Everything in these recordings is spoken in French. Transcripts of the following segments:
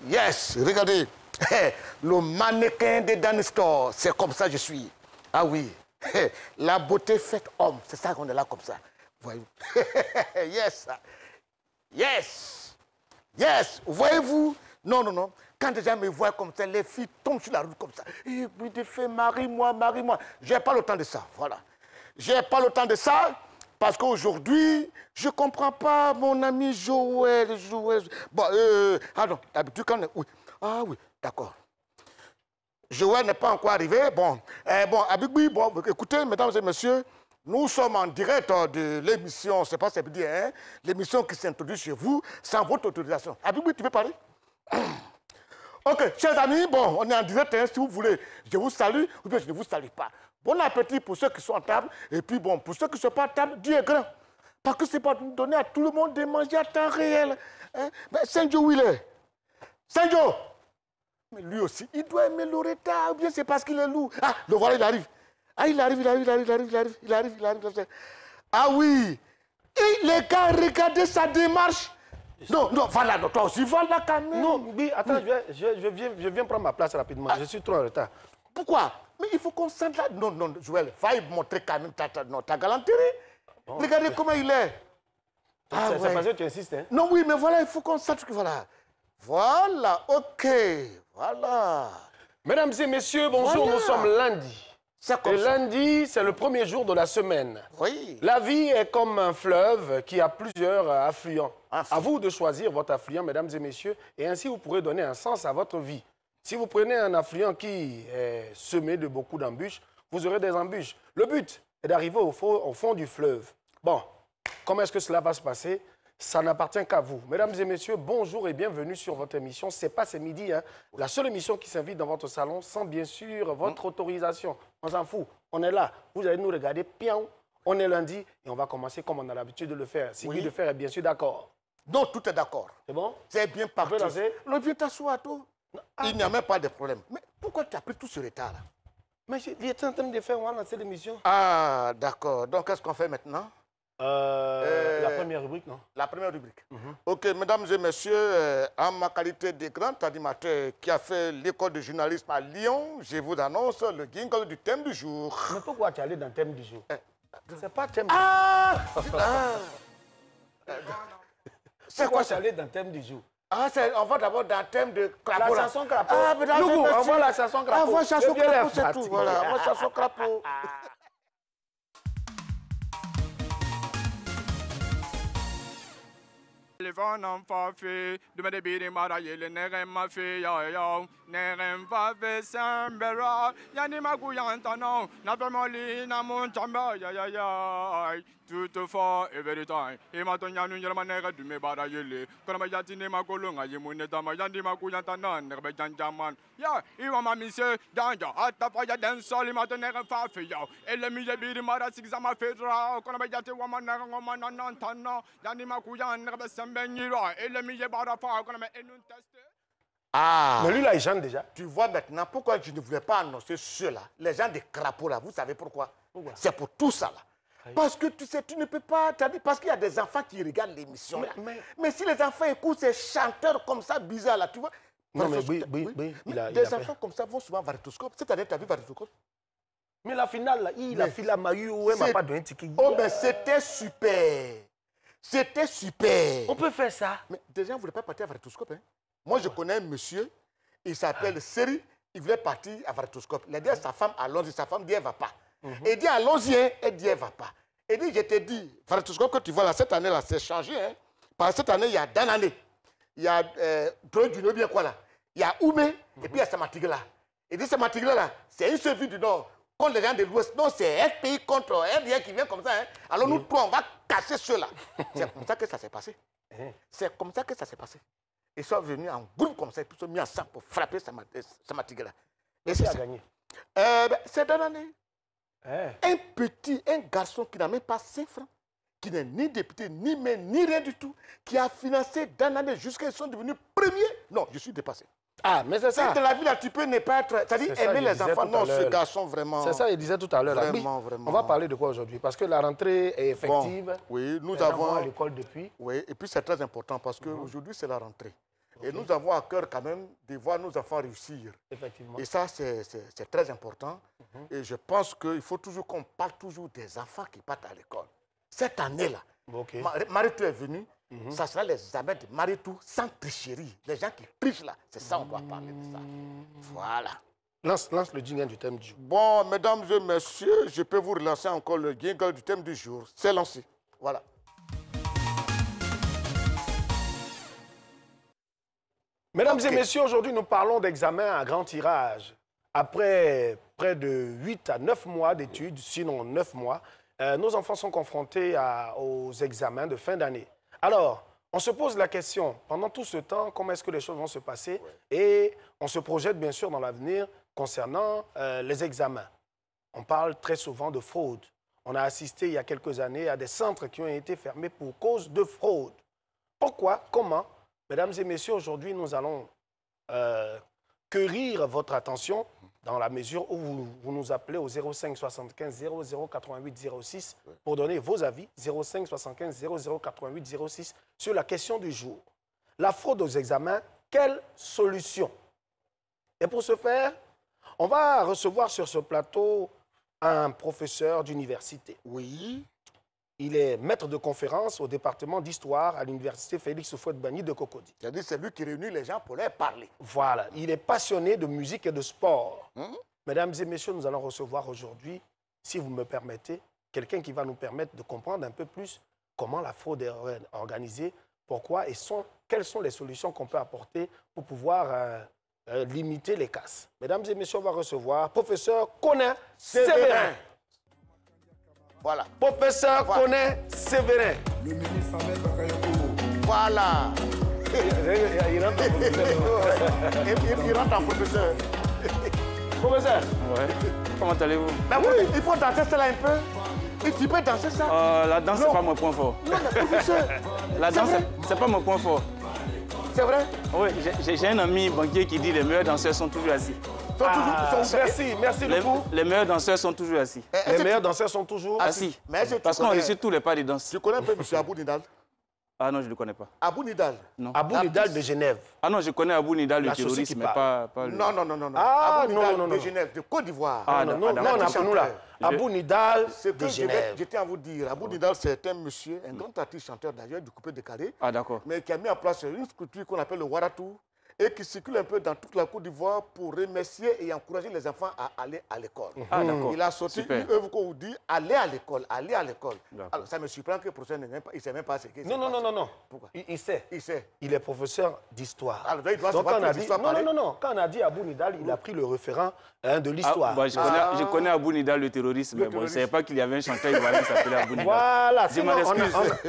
Yes, regardez. Le mannequin de Dan Store, c'est comme ça que je suis. Ah oui. La beauté faite homme, c'est ça qu'on est là comme ça. Voyez-vous. Yes. Yes. Yes. Voyez-vous. Non, non, non. Quand les gens me voient comme ça, les filles tombent sur la route comme ça. Et puis de fait, marie-moi, marie-moi. Je n'ai pas le temps de ça. Voilà. Je n'ai pas le temps de ça. Parce qu'aujourd'hui, je ne comprends pas mon ami Joël. Bon, non, d'habitude, quand on est... Oui. Ah oui, d'accord. Joël n'est pas encore arrivé. Bon, Abigui, bon, écoutez, mesdames et messieurs, nous sommes en direct de l'émission, c'est pas ça veut dire, hein, l'émission qui s'introduit chez vous sans votre autorisation. Abigui, tu peux parler? Ok, chers amis, bon, on est en direct, hein, si vous voulez, je vous salue ou bien je ne vous salue pas. Bon appétit pour ceux qui sont à table, et puis bon, pour ceux qui ne sont pas à table, Dieu est grand. Parce que c'est pas donner à tout le monde de manger à temps réel. Hein? Mais Saint-Joe, où il est? Saint-Joe! Mais lui aussi, il doit aimer le retard, ou bien c'est parce qu'il est lourd. Ah, le voilà, il arrive. Ah, il arrive. Ah oui! Et les gars, regardez sa démarche. Non, non, voilà, non, toi aussi, voilà quand même. Non, oui, attends, oui. Je viens prendre ma place rapidement. Je suis trop en retard. Pourquoi? Mais il faut qu'on s'entende là. Non, non, Joël, va montrer quand même ta galanterie. Oh, regardez comment il est. Ah, c'est parce que tu insistes, hein? Non, oui, mais voilà, il faut qu'on sache que voilà. Voilà, ok, voilà. Mesdames et messieurs, bonjour, voilà. Nous sommes lundi. Et lundi, c'est le premier jour de la semaine. Oui. La vie est comme un fleuve qui a plusieurs affluents. À vous de choisir votre affluent, mesdames et messieurs, et ainsi vous pourrez donner un sens à votre vie. Si vous prenez un affluent qui est semé de beaucoup d'embûches, vous aurez des embûches. Le but est d'arriver au fond du fleuve. Bon, comment est-ce que cela va se passer? Ça n'appartient qu'à vous. Mesdames et messieurs, bonjour et bienvenue sur votre émission. C'est pas c'est midi, hein. La seule émission qui s'invite dans votre salon sans bien sûr votre autorisation. On s'en fout. On est là. Vous allez nous regarder. Pion. On est lundi et on va commencer comme on a l'habitude de le faire. Si oui. De faire est bien sûr d'accord. Non, tout est d'accord. C'est bon? C'est bien parti. On viens t'asseoir, toi. Il n'y a même pas de problème. Mais pourquoi tu as pris tout ce retard là? Mais j'étais en train de faire, on va lancer l'émission. Ah, d'accord. Donc, qu'est-ce qu'on fait maintenant? La première rubrique, non? La première rubrique. Ok, mesdames et messieurs, en ma qualité de grand animateur qui a fait l'école de journalisme à Lyon, je vous annonce le jingle du thème du jour. Mais pourquoi tu es allé dans le thème du jour? C'est pas thème du jour. C'est quoi tu es allé dans le thème du jour? Ah, on va d'abord dans le thème de Crapaud. La chanson Crapaud. Ah, mais on voit la chanson Crapaud. On voit la chanson Crapaud, c'est tout. Voilà, on voit la chanson Crapaud. Telefonen fafi, du med det biri mara yele nerem mafi yo, nerem fafi sembera, yani magu yantano, na famoli na mon chamba ya, tout for every time. E maton yanu yelma nere du me bara yele, kona yati ne makolonga yemuneta ma yandi magu yantana nerbe janjaman. Ya, iwa ma mise danja, atta fa ya den soli maton nerem fafi yo, ele mi biri mara sigzama fedra, kona yati wa manera ngoma nantana, yani magu yan nerbe Ah, mais lui là, il chante déjà. Tu vois maintenant pourquoi je ne voulais pas annoncer ceux-là, les gens des crapauds là, vous savez pourquoi? C'est pour tout ça là. Parce que tu sais, tu ne peux pas, parce qu'il y a des enfants qui regardent l'émission. Mais si les enfants écoutent ces chanteurs comme ça, bizarres là, tu vois. Non, mais des enfants comme ça vont souvent à Varitoscope. Cette année, tu as vu Varitoscope? Mais la finale là, il a fait la maillot, ouais, m'a pas donné ticket. Oh, mais c'était super. C'était super. On peut faire ça. Mais des gens ne voulaient pas partir à Varitoscope. Hein? Moi, je connais un monsieur, il s'appelle Seri, il voulait partir à Varitoscope. Il a dit à sa femme, allons-y. Sa femme dit, elle ne va pas. Il dit, allons-y, elle dit, elle ne va pas. Il dit, je te dis, Varitoscope que tu vois là, cette année-là, c'est changé. Hein? Parce que cette année, il y a Danane, il y a Troy bien quoi là. Il y a Oumé, et puis il y a Samatigla. Il dit, Samatigla là, c'est une seule ville du Nord. Contre les gens de l'Ouest. Non, c'est FPI contre RDA qui vient comme ça. Hein. Alors nous trois, on va casser ceux-là. C'est comme ça que ça s'est passé. C'est comme ça que ça s'est passé. Ils sont venus en groupe comme ça, ils se sont mis ensemble pour frapper Samatigla. Et qui a gagné? C'est Danane. Un garçon qui n'a même pas 5 francs, qui n'est ni député, ni maire, ni rien du tout, qui a financé Danane jusqu'à ils sont devenus premiers. Non, je suis dépassé. Ah, mais c'est ça. Dans la vie, là, tu peux ne pas être... C'est-à-dire aimer les enfants. Non, ce garçon, vraiment... C'est ça, il disait tout à l'heure. Vraiment, vraiment. On va parler de quoi aujourd'hui? Parce que la rentrée est effective. Bon, oui, nous avons... à l'école depuis. Oui, et puis c'est très important parce qu'aujourd'hui, c'est la rentrée. Et nous avons à cœur quand même de voir nos enfants réussir. Effectivement. Et ça, c'est très important. Et je pense qu'il faut toujours qu'on parle toujours des enfants qui partent à l'école. Cette année-là, Maritou est venu, ça sera les examens de Maritou sans tricherie. Les gens qui trichent là, c'est ça, on doit parler de ça. Voilà. Lance le jingle du thème du jour. Bon, mesdames et messieurs, je peux vous relancer encore le jingle du thème du jour. C'est lancé. Voilà. Mesdames et messieurs, aujourd'hui, nous parlons d'examen à grand tirage. Après près de 8 à 9 mois d'études, sinon 9 mois, nos enfants sont confrontés aux examens de fin d'année. Alors, on se pose la question, pendant tout ce temps, comment est-ce que les choses vont se passer? Et on se projette bien sûr dans l'avenir concernant les examens. On parle très souvent de fraude. On a assisté il y a quelques années à des centres qui ont été fermés pour cause de fraude. Pourquoi? Comment? Mesdames et messieurs, aujourd'hui, nous allons querir votre attention dans la mesure où vous nous appelez au 05 75 00 88 06 pour donner vos avis, 05 75 00 88 06, sur la question du jour. La fraude aux examens, quelle solution? Et pour ce faire, on va recevoir sur ce plateau un professeur d'université. Oui. Il est maître de conférence au département d'histoire à l'université Félix Houphouët-Boigny de Cocody. C'est-à-dire c'est lui qui réunit les gens pour leur parler. Voilà. Il est passionné de musique et de sport. Mesdames et messieurs, nous allons recevoir aujourd'hui, si vous me permettez, quelqu'un qui va nous permettre de comprendre un peu plus comment la fraude est organisée, pourquoi et quelles sont les solutions qu'on peut apporter pour pouvoir limiter les casses. Mesdames et messieurs, on va recevoir professeur Koné Sévérin. Voilà. Professeur Koné Sévérin. Le ministre Ahmed Bakayoko. Voilà. Il rentre en professeur. Professeur. Ouais. Comment allez-vous? Mais oui, il faut danser cela un peu. Et tu peux danser ça? La danse, c'est pas mon point fort. Non, mais professeur. La danse, c'est pas mon point fort. C'est vrai? Oui, j'ai un ami banquier qui dit les meilleurs danseurs sont toujours assis. Merci beaucoup. Les meilleurs danseurs sont toujours assis. Les meilleurs danseurs sont toujours assis. Parce qu'on réussit tous les pas de danse. Tu connais un peu M. Abou Nidal? Ah non, je ne le connais pas. Abou Nidal? Non. Abou Nidal de Genève. Ah non, je connais Abou Nidal, le terroriste, mais pas le... Non. Ah, Abou Nidal de Genève, de Côte d'Ivoire. Ah non, appelons-nous là. Abou Nidal de Genève. Je tiens à vous dire, Abou Nidal, c'est un monsieur, un grand artiste chanteur d'ailleurs, du coupé décalé. Ah d'accord. Mais qui a mis en place une structure qu'on appelle le Waratou, et qui circule un peu dans toute la Côte d'Ivoire pour remercier et encourager les enfants à aller à l'école. Ah, d'accord. Il a sorti une œuvre qu'on vous dit « Allez à l'école, allez à l'école ». Alors, ça me surprend que le professeur il ne sait même pas ce qu'il Non. Pourquoi? Il sait. Il sait. Il est professeur d'histoire. Alors, il doit donc, savoir quand on a dit, l'histoire parler. non. Quand on a dit Abou Nidal, il a pris le référent de l'histoire. Je connais Abou Nidal, le terroriste, mais bon, je ne savais pas qu'il y avait un chanteur ivoirien qui s'appelait Abou Nidal. Voilà.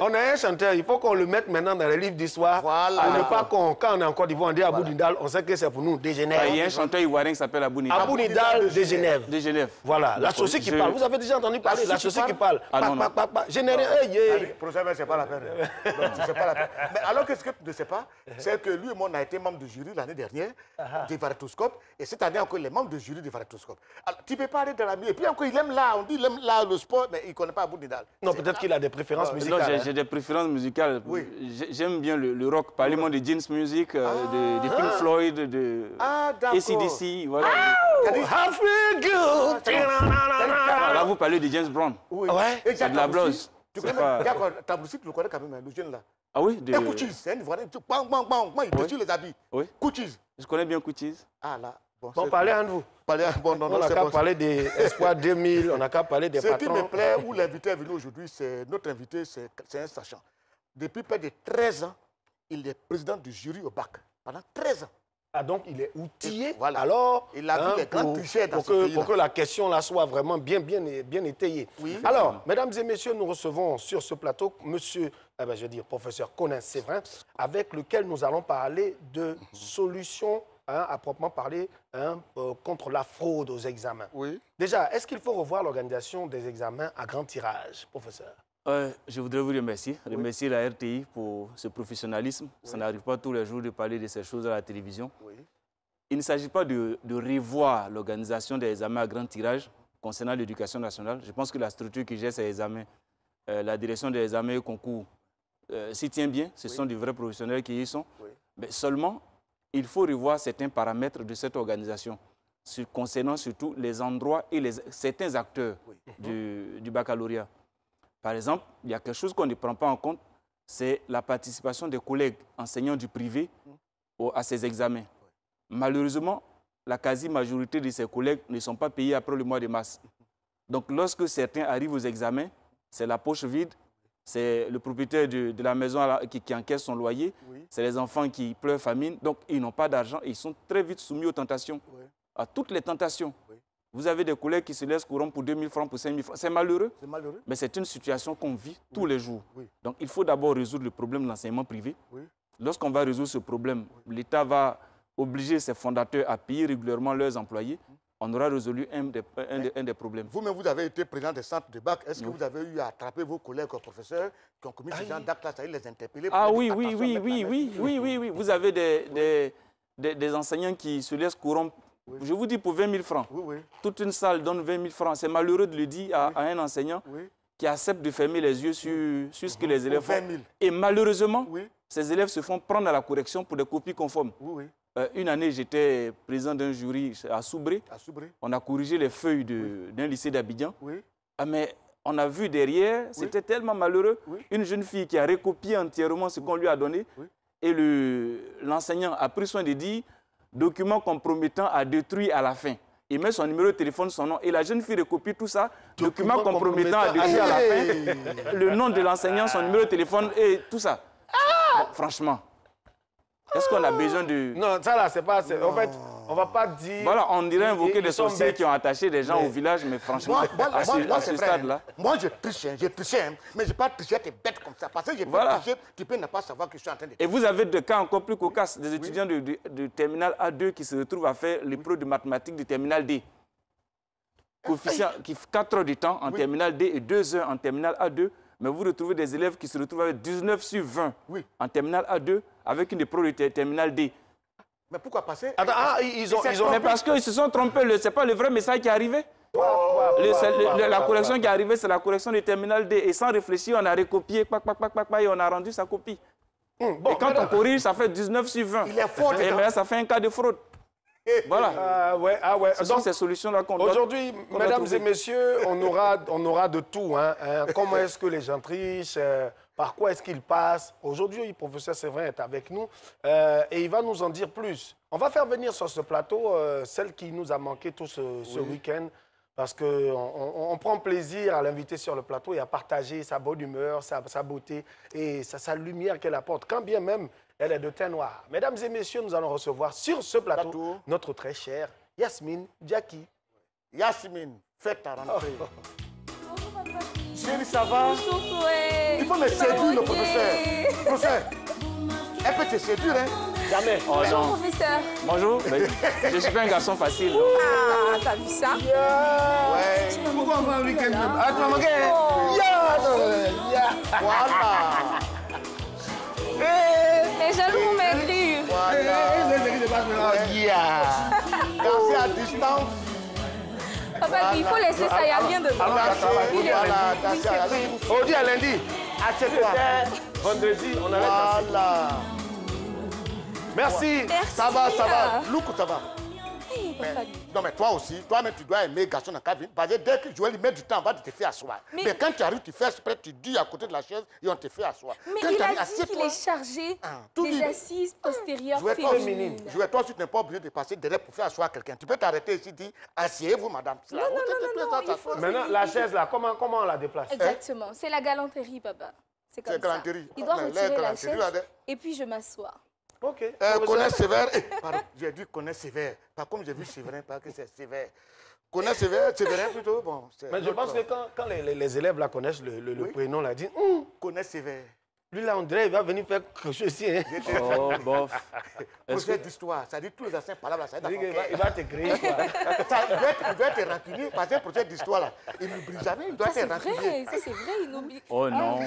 On a un chanteur. Il faut qu'on le mette maintenant dans les livres d'histoire. Voilà. Pour ne pas quand on est en Côte d'Ivoire, on dit Abou Nidal, on sait que c'est pour nous, de Genève. Il y a un chanteur ivoirien qui s'appelle Abou Nidal. Abou Nidal de Genève. De Genève. Voilà, la société qui parle. Vous avez déjà entendu parler la société qui parle. Généré, professeur, c'est pas la peine. C'est pas la peine. Mais alors que ce que tu ne sais pas, c'est que lui et moi, on a été membre de jury l'année dernière du Varatoscope. Et cette année encore, il est membre de jury du Varatoscope. Alors, tu ne peux pas aller dans la musique. Et puis encore, il aime l'art. On dit qu'il aime l'art, le sport, mais il ne connaît pas Abou Nidal. Non, peut-être qu'il a des préférences musicales. Non, j'ai des préférences musicales. Oui. J'aime bien le rock. Parlez-moi de Jeans Music, de Pink Floyd, de AC/DC. Voilà. I feel good. Là, vous parlez de James Brown. Oui. C'est de la blues. Tu connais ta musique, tu le connais quand même, le jeune là. Ah oui? Et Coutise, c'est un Ivoirien. Il déchire les habits. Oui. Coutise. Je connais bien Coutise. Ah là. Bon, parlez un de vous. Non, on n'a qu'à parler des Espoir 2000, on n'a qu'à parler des patrons. Ce qui me plaît, où l'invité est venu aujourd'hui, c'est notre invité, c'est un sachant. Depuis près de 13 ans, il est président du jury au bac. Pendant 13 ans. Ah, donc il est outillé. Voilà. Alors, il a vu les grands tricheurs dans ce pays. Pour que la question là soit vraiment bien étayée. Oui. Alors, mesdames et messieurs, nous recevons sur ce plateau monsieur, professeur Koné Sévérin, avec lequel nous allons parler de solutions à proprement parler contre la fraude aux examens. Oui. Déjà, est-ce qu'il faut revoir l'organisation des examens à grand tirage, professeur? Je voudrais vous remercier la RTI pour ce professionnalisme. Ça n'arrive pas tous les jours de parler de ces choses à la télévision. Oui. il ne s'agit pas de revoir l'organisation des examens à grand tirage concernant l'éducation nationale. Je pense que la structure qui gère ces examens, la direction des examens et concours, s'y tient bien. Ce sont des vrais professionnels qui y sont. Mais seulement, il faut revoir certains paramètres de cette organisation, concernant surtout les endroits et certains acteurs du baccalauréat. Par exemple, il y a quelque chose qu'on ne prend pas en compte, c'est la participation des collègues enseignants du privé à ces examens. Malheureusement, la quasi-majorité de ces collègues ne sont pas payés après le mois de mars. Donc, lorsque certains arrivent aux examens, c'est la poche vide, c'est le propriétaire de la maison qui encaisse son loyer, c'est les enfants qui pleurent famine, donc ils n'ont pas d'argent et ils sont très vite soumis aux tentations, à toutes les tentations. Vous avez des collègues qui se laissent corrompre pour 2 000 francs, pour 5 000 francs. C'est malheureux, mais c'est une situation qu'on vit tous les jours. Donc, il faut d'abord résoudre le problème de l'enseignement privé. Lorsqu'on va résoudre ce problème, l'État va obliger ses fondateurs à payer régulièrement leurs employés. On aura résolu un des problèmes. Vous-même, vous avez été président des centres de bac. Est-ce que vous avez eu à attraper vos collègues professeurs qui ont commis ce genre d'actes-là, c'est-à-dire les interpeller? Oui. Vous avez des enseignants qui se laissent corrompre. Je vous dis pour 20 000 francs. Toute une salle donne 20 000 francs. C'est malheureux de le dire à un enseignant qui accepte de fermer les yeux sur ce que les élèves font. Et malheureusement, ces élèves se font prendre à la correction pour des copies conformes. Une année, j'étais président d'un jury à Soubré. On a corrigé les feuilles d'un lycée d'Abidjan. Mais on a vu derrière, c'était tellement malheureux, une jeune fille qui a recopié entièrement ce qu'on lui a donné. Et l'enseignant a pris soin de dire « document compromettant à détruire à la fin ». Il met son numéro de téléphone, son nom, et la jeune fille recopie tout ça, document compromettant à détruire à la fin, le nom de l'enseignant, son numéro de téléphone et tout ça. Bon, franchement. Est-ce qu'on a besoin de... Non, ça là, c'est pas... En fait, on va pas dire... Voilà, on dirait invoquer des sorciers qui ont attaché des gens au village, mais franchement, à ce stade-là... Moi, je triche, mais je n'ai pas triché tes bêtes comme ça. Parce que j'ai triché, tu peux ne pas savoir que je suis en train de... Et vous avez des cas encore plus cocasses, des étudiants de terminale A2 qui se retrouvent à faire l'épreuve de mathématiques de terminale D. Coefficient qui 4 heures de temps en terminale D et 2 heures en terminale A2. Mais vous retrouvez des élèves qui se retrouvent avec 19 sur 20 en terminale A2 avec une épreuve de terminale D. Mais pourquoi passer? Attends, ils ont... Mais parce qu'ils se sont trompés, ce n'est pas le vrai message qui est arrivé. La correction qui est arrivée, c'est la correction de terminale D. Et sans réfléchir, on a recopié, et on a rendu sa copie. Et quand on corrige, ça fait 19 sur 20. Il est fort. Et mais là, ça fait un cas de fraude. Voilà. Ce sont ces solutions-là qu'on doit... Aujourd'hui, mesdames et messieurs, on aura de tout. Comment est-ce que les gens trichent? Par quoi est-ce qu'ils passent? Aujourd'hui, le professeur Séverin est avec nous et il va nous en dire plus. On va faire venir sur ce plateau celle qui nous a manqué tout ce week-end parce qu'on prend plaisir à l'inviter sur le plateau et à partager sa bonne humeur, sa beauté et sa lumière qu'elle apporte, quand bien même elle est de teint noir. Mesdames et messieurs, nous allons recevoir sur ce plateau notre très chère Yasmine Diaki. Yasmine, fais ta rentrée. Chérie, ça va? Il faut me séduire, le professeur. Professeur, elle peut te séduire, hein? Jamais. Bonjour, professeur. Bonjour. Je ne suis pas un garçon facile. Ah, t'as vu ça? Ouais. Pourquoi on va un week-end même? Ah, tu m'as manqué? Voilà. Les jaloux vont m'écrire. Danser à distance. Papa, il faut laisser ça, il n'y a rien dedans. Voilà, danser à distance. Aujourd'hui à lundi. Assieds-toi. Vendredi, on arrête. Voilà. Merci. Ça va, ça va. Look, ça va. Hey, papa. Non, mais toi aussi, toi-même, tu dois aimer garçon dans la cabine. Parce que dès que Joël met du temps, on va te faire asseoir. Mais quand tu arrives, tu fais exprès, tu dis à côté de la chaise et on te fait asseoir. Mais quand il tu arrives, a dit qu'il est chargé des assises postérieures féminines. Toi aussi, tu n'es pas obligé de passer derrière pour faire asseoir quelqu'un. Tu peux t'arrêter ici et dire, asseyez-vous, madame. Non, il faut... Maintenant, la chaise, là, comment on la déplace? Exactement. C'est la galanterie, papa. C'est comme ça. Galanterie. Il doit retirer la chaise et puis je m'assois. Ok. Connaît sévère. Pardon, j'ai dit connaît sévère. Pas comme j'ai vu Séverin, pas que c'est sévère. Connaît sévère, Séverin plutôt. Bon, mais je pense que quand les élèves là connaissent le prénom, là, disent connaît sévère. Lui, là, on dirait qu'il va venir faire quelque chose ici. Hein. Oh, bof. Projet d'histoire, ça dit tous les anciens palabres, ça dit Il va te créer. il doit être rancunier parce que le projet d'histoire, là, il n'oublie jamais, il doit être rancunier. Ça c'est vrai, il n'oublie. Oh non.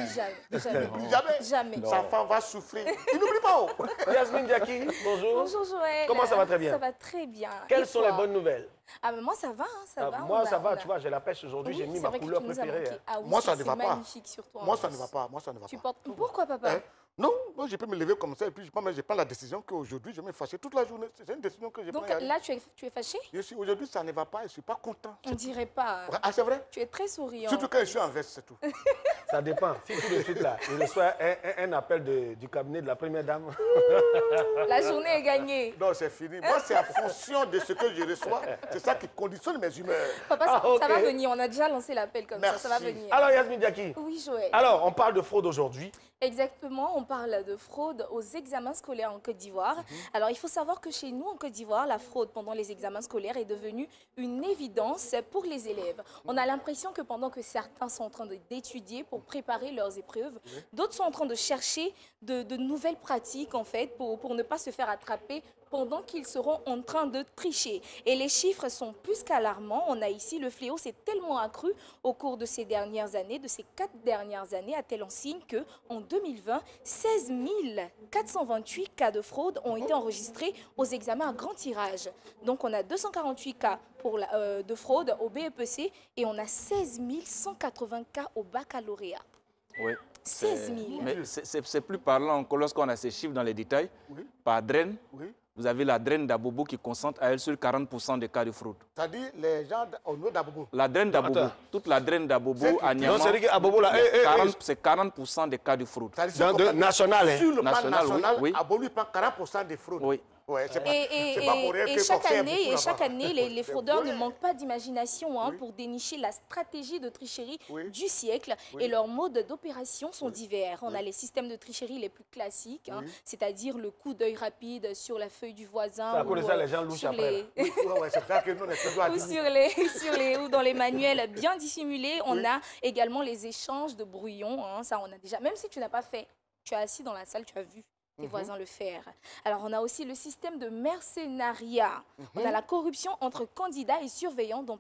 Jamais. Jamais. Sa femme va souffrir. Il n'oublie pas. Yasmine Diaki, bonjour. Bonjour Joël. Comment ça va très bien? Ça va très bien. Quelles Et sont toi? les bonnes nouvelles? Ah, mais moi ça va, hein, ça va. Moi, ça va, tu vois, j'ai la pêche aujourd'hui, j'ai mis ma couleur préférée. Hein. Ah, oui, Moi, ça ne va pas. magnifique sur toi. Moi, ça ne va pas. Moi, ça ne va Tu pas. portes... Pourquoi, papa? Hein? Non, moi, je peux me lever comme ça et puis je prends la décision qu'aujourd'hui, je vais me fâcher toute la journée. C'est une décision que je prends. Donc là, tu es fâché? Aujourd'hui, ça ne va pas et je ne suis pas content. On dirait pas. Ah, c'est vrai? Tu es très souriant. Surtout quand je suis en veste, c'est tout. Ça dépend. Si tout de suite, là, il reçoit un appel du cabinet de la première dame. La journée est gagnée. Non, c'est fini. Moi, c'est en fonction de ce que je reçois. C'est ça qui conditionne mes humeurs. Papa, ça va venir. On a déjà lancé l'appel comme Merci. ça va venir. Alors, Yasmine Diaki. Oui, Joël. Alors, on parle de fraude aujourd'hui. Exactement, on parle de fraude aux examens scolaires en Côte d'Ivoire. Alors, il faut savoir que chez nous, en Côte d'Ivoire, la fraude pendant les examens scolaires est devenue une évidence pour les élèves. On a l'impression que pendant que certains sont en train d'étudier pour préparer leurs épreuves, d'autres sont en train de chercher de nouvelles pratiques, en fait, pour ne pas se faire attraper pendant qu'ils seront en train de tricher. Et les chiffres sont plus qu'alarmants. On a ici, le fléau s'est tellement accru au cours de ces dernières années, de ces 4 dernières années, à tel enseigne qu'en 2020, 16 428 cas de fraude ont été enregistrés aux examens à grand tirage. Donc, on a 248 cas de fraude au BEPC et on a 16 180 cas au baccalauréat. Oui. 16 000. Mais c'est plus parlant que lorsqu'on a ces chiffres dans les détails. Oui. Par draine, Oui. vous avez la draine d'Abobo qui concentre à elle seule 40% des cas de fraude. C'est-à-dire les gens au niveau d'Abobo. La draine d'Abobo, toute la draine d'Abobo à Niamey, Non, c'est dire qu'Abobo, là, c'est 40% des cas de fraude. national. Hein. Sur le plan National, national, oui. Abobo prend 40% des fraudes. Oui. Ouais, c'est pas pour rien Et que chaque Fox est année, beaucoup chaque là-bas. année, les fraudeurs vrai. ne manquent pas d'imagination pour dénicher la stratégie de tricherie Oui. du siècle. Oui. Et leurs modes d'opération sont divers. On a les systèmes de tricherie les plus classiques, c'est-à-dire le coup d'œil rapide sur la feuille du voisin. C'est à cause de ça les gens louchent sur après. les- Ouais, c'est ça que nous, on est toujours à ou dire. ou dans les manuels bien dissimulés. On a également les échanges de brouillons. Ça, on a déjà. Même si tu n'as pas fait, tu es assis dans la salle, tu as vu tes voisins le faire. Alors, on a aussi le système de mercenariat. On a la corruption entre candidats et surveillants dont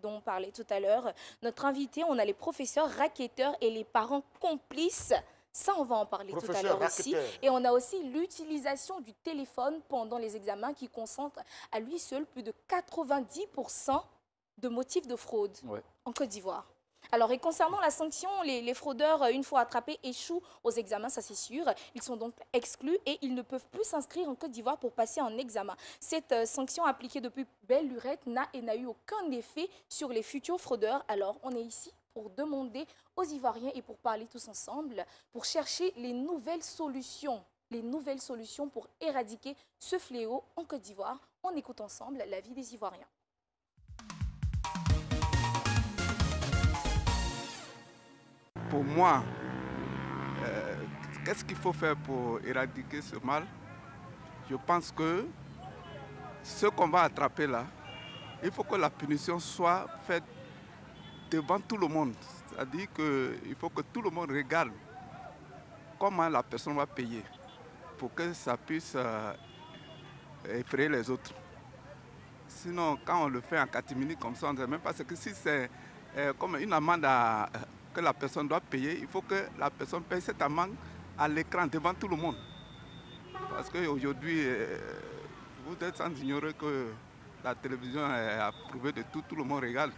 on parlait tout à l'heure. Notre invité, on a les professeurs racketteurs et les parents complices. Ça, on va en parler tout à l'heure aussi. Et on a aussi l'utilisation du téléphone pendant les examens qui concentre à lui seul plus de 90% de motifs de fraude en Côte d'Ivoire. Alors, et concernant la sanction, les fraudeurs, une fois attrapés, échouent aux examens, ça c'est sûr. Ils sont donc exclus et ils ne peuvent plus s'inscrire en Côte d'Ivoire pour passer en examen. Cette sanction appliquée depuis belle lurette n'a eu aucun effet sur les futurs fraudeurs. Alors, on est ici pour demander aux Ivoiriens et pour parler tous ensemble, pour chercher les nouvelles solutions pour éradiquer ce fléau en Côte d'Ivoire. On écoute ensemble l'avis des Ivoiriens. Pour moi, qu'est-ce qu'il faut faire pour éradiquer ce mal? Je pense que ce qu'on va attraper là, il faut que la punition soit faite devant tout le monde. C'est-à-dire qu'il faut que tout le monde regarde comment la personne va payer pour que ça puisse effrayer les autres. Sinon, quand on le fait en catimini comme ça, on ne sait même pas ce que si c'est comme une amende que la personne doit payer, il faut que la personne paye cette amende à l'écran devant tout le monde. Parce qu'aujourd'hui, vous êtes sans ignorer que la télévision est approuvée de tout le monde regarde.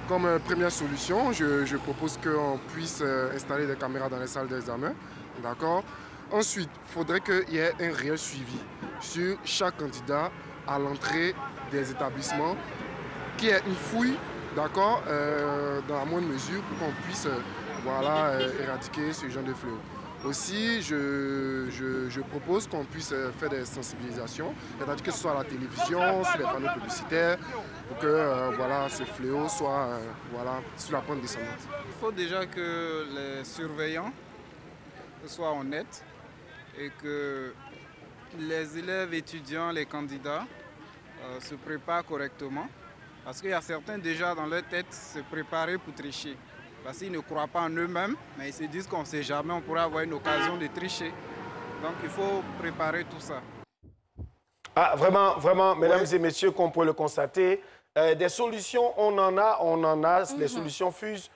Comme première solution, je propose qu'on puisse installer des caméras dans les salles d'examen. D'accord. Ensuite, il faudrait qu'il y ait un réel suivi sur chaque candidat à l'entrée des établissements, qu'il y ait une fouille, d'accord, dans la moindre mesure pour qu'on puisse éradiquer ce genre de fléau. Aussi, je propose qu'on puisse faire des sensibilisations, c'est-à-dire que ce soit à la télévision, sur les panneaux publicitaires, pour que ce fléau soit sur la pente descendante. Il faut déjà que les surveillants soient honnêtes et que les élèves, étudiants, les candidats se préparent correctement. Parce qu'il y a certains déjà dans leur tête se préparer pour tricher. Parce qu'ils ne croient pas en eux-mêmes, mais ils se disent qu'on ne sait jamais, on pourrait avoir une occasion de tricher. Donc il faut préparer tout ça. Ah, vraiment, vraiment, mesdames et messieurs, comme on peut le constater, des solutions, on en a, les solutions fusent.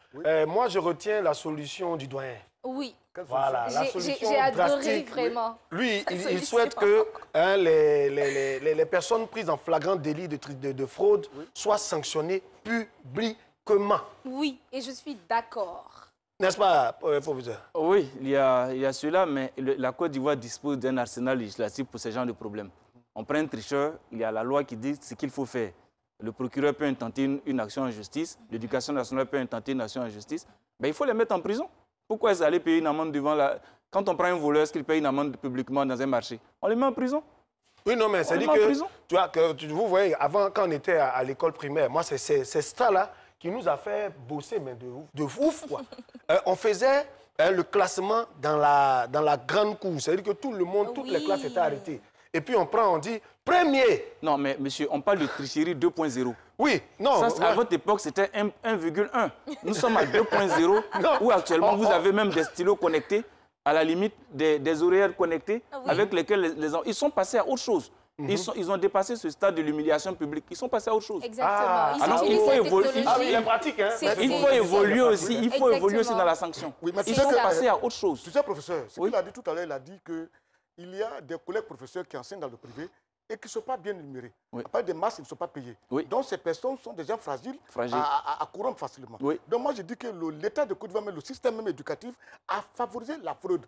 Moi, je retiens la solution du doyen. Oui. Voilà, la solution j'ai adoré, drastique. vraiment. Lui, il souhaite que les personnes prises en flagrant délit de fraude soient sanctionnées publiquement. Oui, et je suis d'accord. N'est-ce pas, professeur? Oui, il y a cela, mais la Côte d'Ivoire dispose d'un arsenal législatif pour ce genre de problème. On prend un tricheur, il y a la loi qui dit ce qu'il faut faire. Le procureur peut intenter une action en justice, l'éducation nationale peut intenter une action en justice. Ben, il faut les mettre en prison. Pourquoi ils allaient payer une amende devant la... Quand on prend un voleur, est-ce qu'il paye une amende publiquement dans un marché? On les met en prison. Oui, non, mais c'est dit que, vous voyez, avant, quand on était à l'école primaire, moi, c'est ça-là qui nous a fait bosser, mais de ouf, quoi. On faisait le classement dans la grande cour. C'est-à-dire que tout le monde, toutes les classes étaient arrêtées. Et puis on dit premier. Non, mais monsieur, on parle de tricherie 2.0. Oui, non. Ça, à votre époque, c'était 1,1. Nous sommes à 2.0, où actuellement, vous avez même des stylos connectés, à la limite des oreillettes connectées, avec lesquels ils sont passés à autre chose. Ils ont dépassé ce stade de l'humiliation publique. Ils sont passés à autre chose. Exactement. Alors, il faut évoluer. La pratique, hein. Il faut évoluer aussi. Il faut évoluer aussi dans la sanction. Oui, mais Ils sont passés à autre chose. Tu sais, professeur, ce qu'il a dit tout à l'heure, il a dit qu'il y a des collègues professeurs qui enseignent dans le privé et qui ne sont pas bien numérés. Après des masses, ils ne sont pas payés. Donc ces personnes sont déjà fragiles. À corrompre facilement. Donc moi, je dis que l'État de Côte d'Ivoire, le système même éducatif, a favorisé la fraude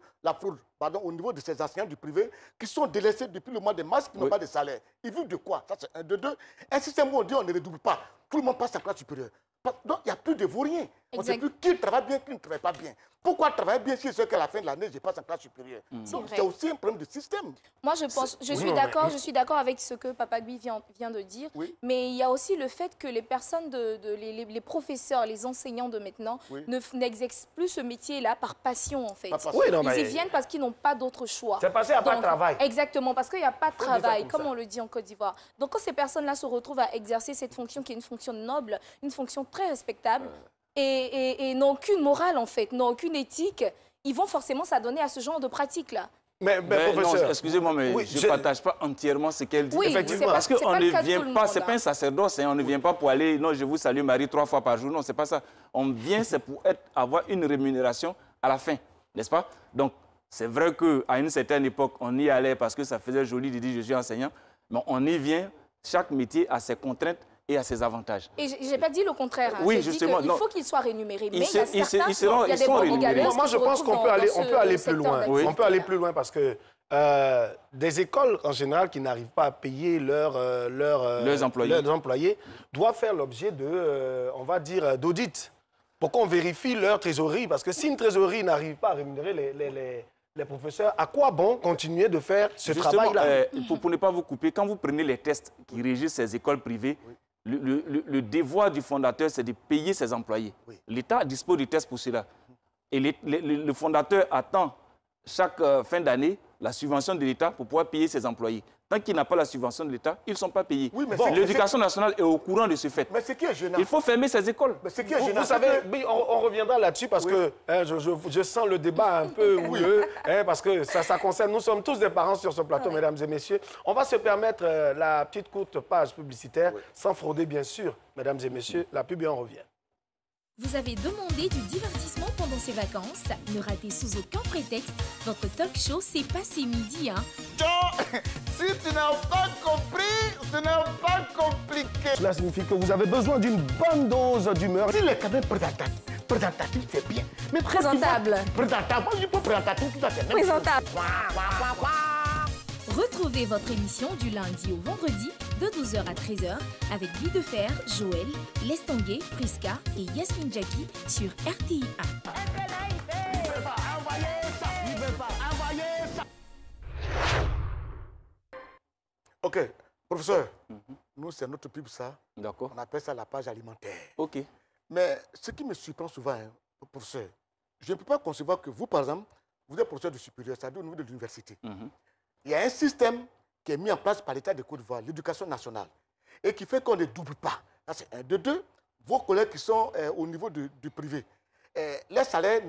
au niveau de ces enseignants du privé qui sont délaissés depuis le mois de mars, qui n'ont pas de salaire. Ils vivent de quoi? Ça, c'est un de deux. Un système où on dit on ne redouble pas. Tout le monde passe à classe supérieure. Donc, il n'y a plus de vauriens. On ne sait plus qui travaille bien, qui ne travaille pas bien. Pourquoi travailler bien si c'est qu'à la fin de l'année, je passe en classe supérieure? Donc, c'est aussi un problème de système. Moi, je suis d'accord avec ce que Papa Gui vient de dire. Mais il y a aussi le fait que les personnes, les professeurs, les enseignants de maintenant n'exercent plus ce métier-là par passion, en fait. Ils y viennent parce qu'ils n'ont pas d'autre choix. C'est passé à pas de travail. Exactement, parce qu'il n'y a pas de travail, comme on le dit en Côte d'Ivoire. Donc, quand ces personnes-là se retrouvent à exercer cette fonction qui est une fonction noble, une fonction très respectable, et n'ont aucune morale, en fait, n'ont aucune éthique, ils vont forcément s'adonner à ce genre de pratiques-là. Mais professeur... Excusez-moi, mais je ne partage pas entièrement ce qu'elle dit. Oui, effectivement. Parce qu'on ne vient pas, ce n'est pas un sacerdoce, on ne vient pas pour aller, non, je vous salue Marie 3 fois par jour, non, ce n'est pas ça. On vient, c'est pour avoir une rémunération à la fin, n'est-ce pas? Donc, c'est vrai qu'à une certaine époque, on y allait parce que ça faisait joli de dire je suis enseignant, mais on y vient, chaque métier a ses contraintes et à ses avantages. Et je n'ai pas dit le contraire. Hein. Oui, justement. Il faut qu'ils soient rémunérés. Mais ils seront rémunérés. Moi, je pense qu'on peut aller plus loin. On peut aller plus loin parce que des écoles, en général, qui n'arrivent pas à payer leurs employés doivent faire l'objet de, on va dire, d'audit pour qu'on vérifie leur trésorerie. Parce que si une trésorerie n'arrive pas à rémunérer les professeurs, à quoi bon continuer de faire ce travail-là? Pour ne pas vous couper, quand vous prenez les tests qui régissent ces écoles privées, le devoir du fondateur, c'est de payer ses employés. L'État dispose de tests pour cela. Et le fondateur attend chaque fin d'année la subvention de l'État pour pouvoir payer ses employés. Tant qu'il n'a pas la subvention de l'État, ils ne sont pas payés. L'éducation nationale est au courant de ce fait. Mais c'est qui est gênant? Il faut fermer ces écoles. Mais c'est qui est gênant? Vous savez, on reviendra là-dessus parce que je sens le débat un peu houilleux, parce que ça concerne, nous sommes tous des parents sur ce plateau, mesdames et messieurs. On va se permettre la petite courte page publicitaire, sans frauder bien sûr, mesdames et messieurs. La pub et on revient. Vous avez demandé du divertissement pendant ces vacances? Ne ratez sous aucun prétexte. Votre talk show s'est passé midi, hein? Si tu n'as pas compris, ce n'est pas compliqué. Cela signifie que vous avez besoin d'une bonne dose d'humeur. Il est quand même présentatif, c'est bien. Mais présentable. Présentable. Moi, je dis pas présentatif, tout ça, c'est présentable. Retrouvez votre émission du lundi au vendredi de 12h à 13h avec Guy Defer, Joël, Lestanguet, Priska et Yasmine Jackie sur RTI 1. Ok, professeur, nous, c'est notre pub, ça. D'accord. On appelle ça la page alimentaire. Ok. Mais ce qui me surprend souvent, professeur, je ne peux pas concevoir que vous, par exemple, vous êtes professeur de supérieur, c'est-à-dire au niveau de l'université. Il y a un système qui est mis en place par l'État de Côte d'Ivoire, l'éducation nationale, et qui fait qu'on ne double pas. Ça, c'est un de deux. Vos collègues qui sont au niveau du privé, les salaires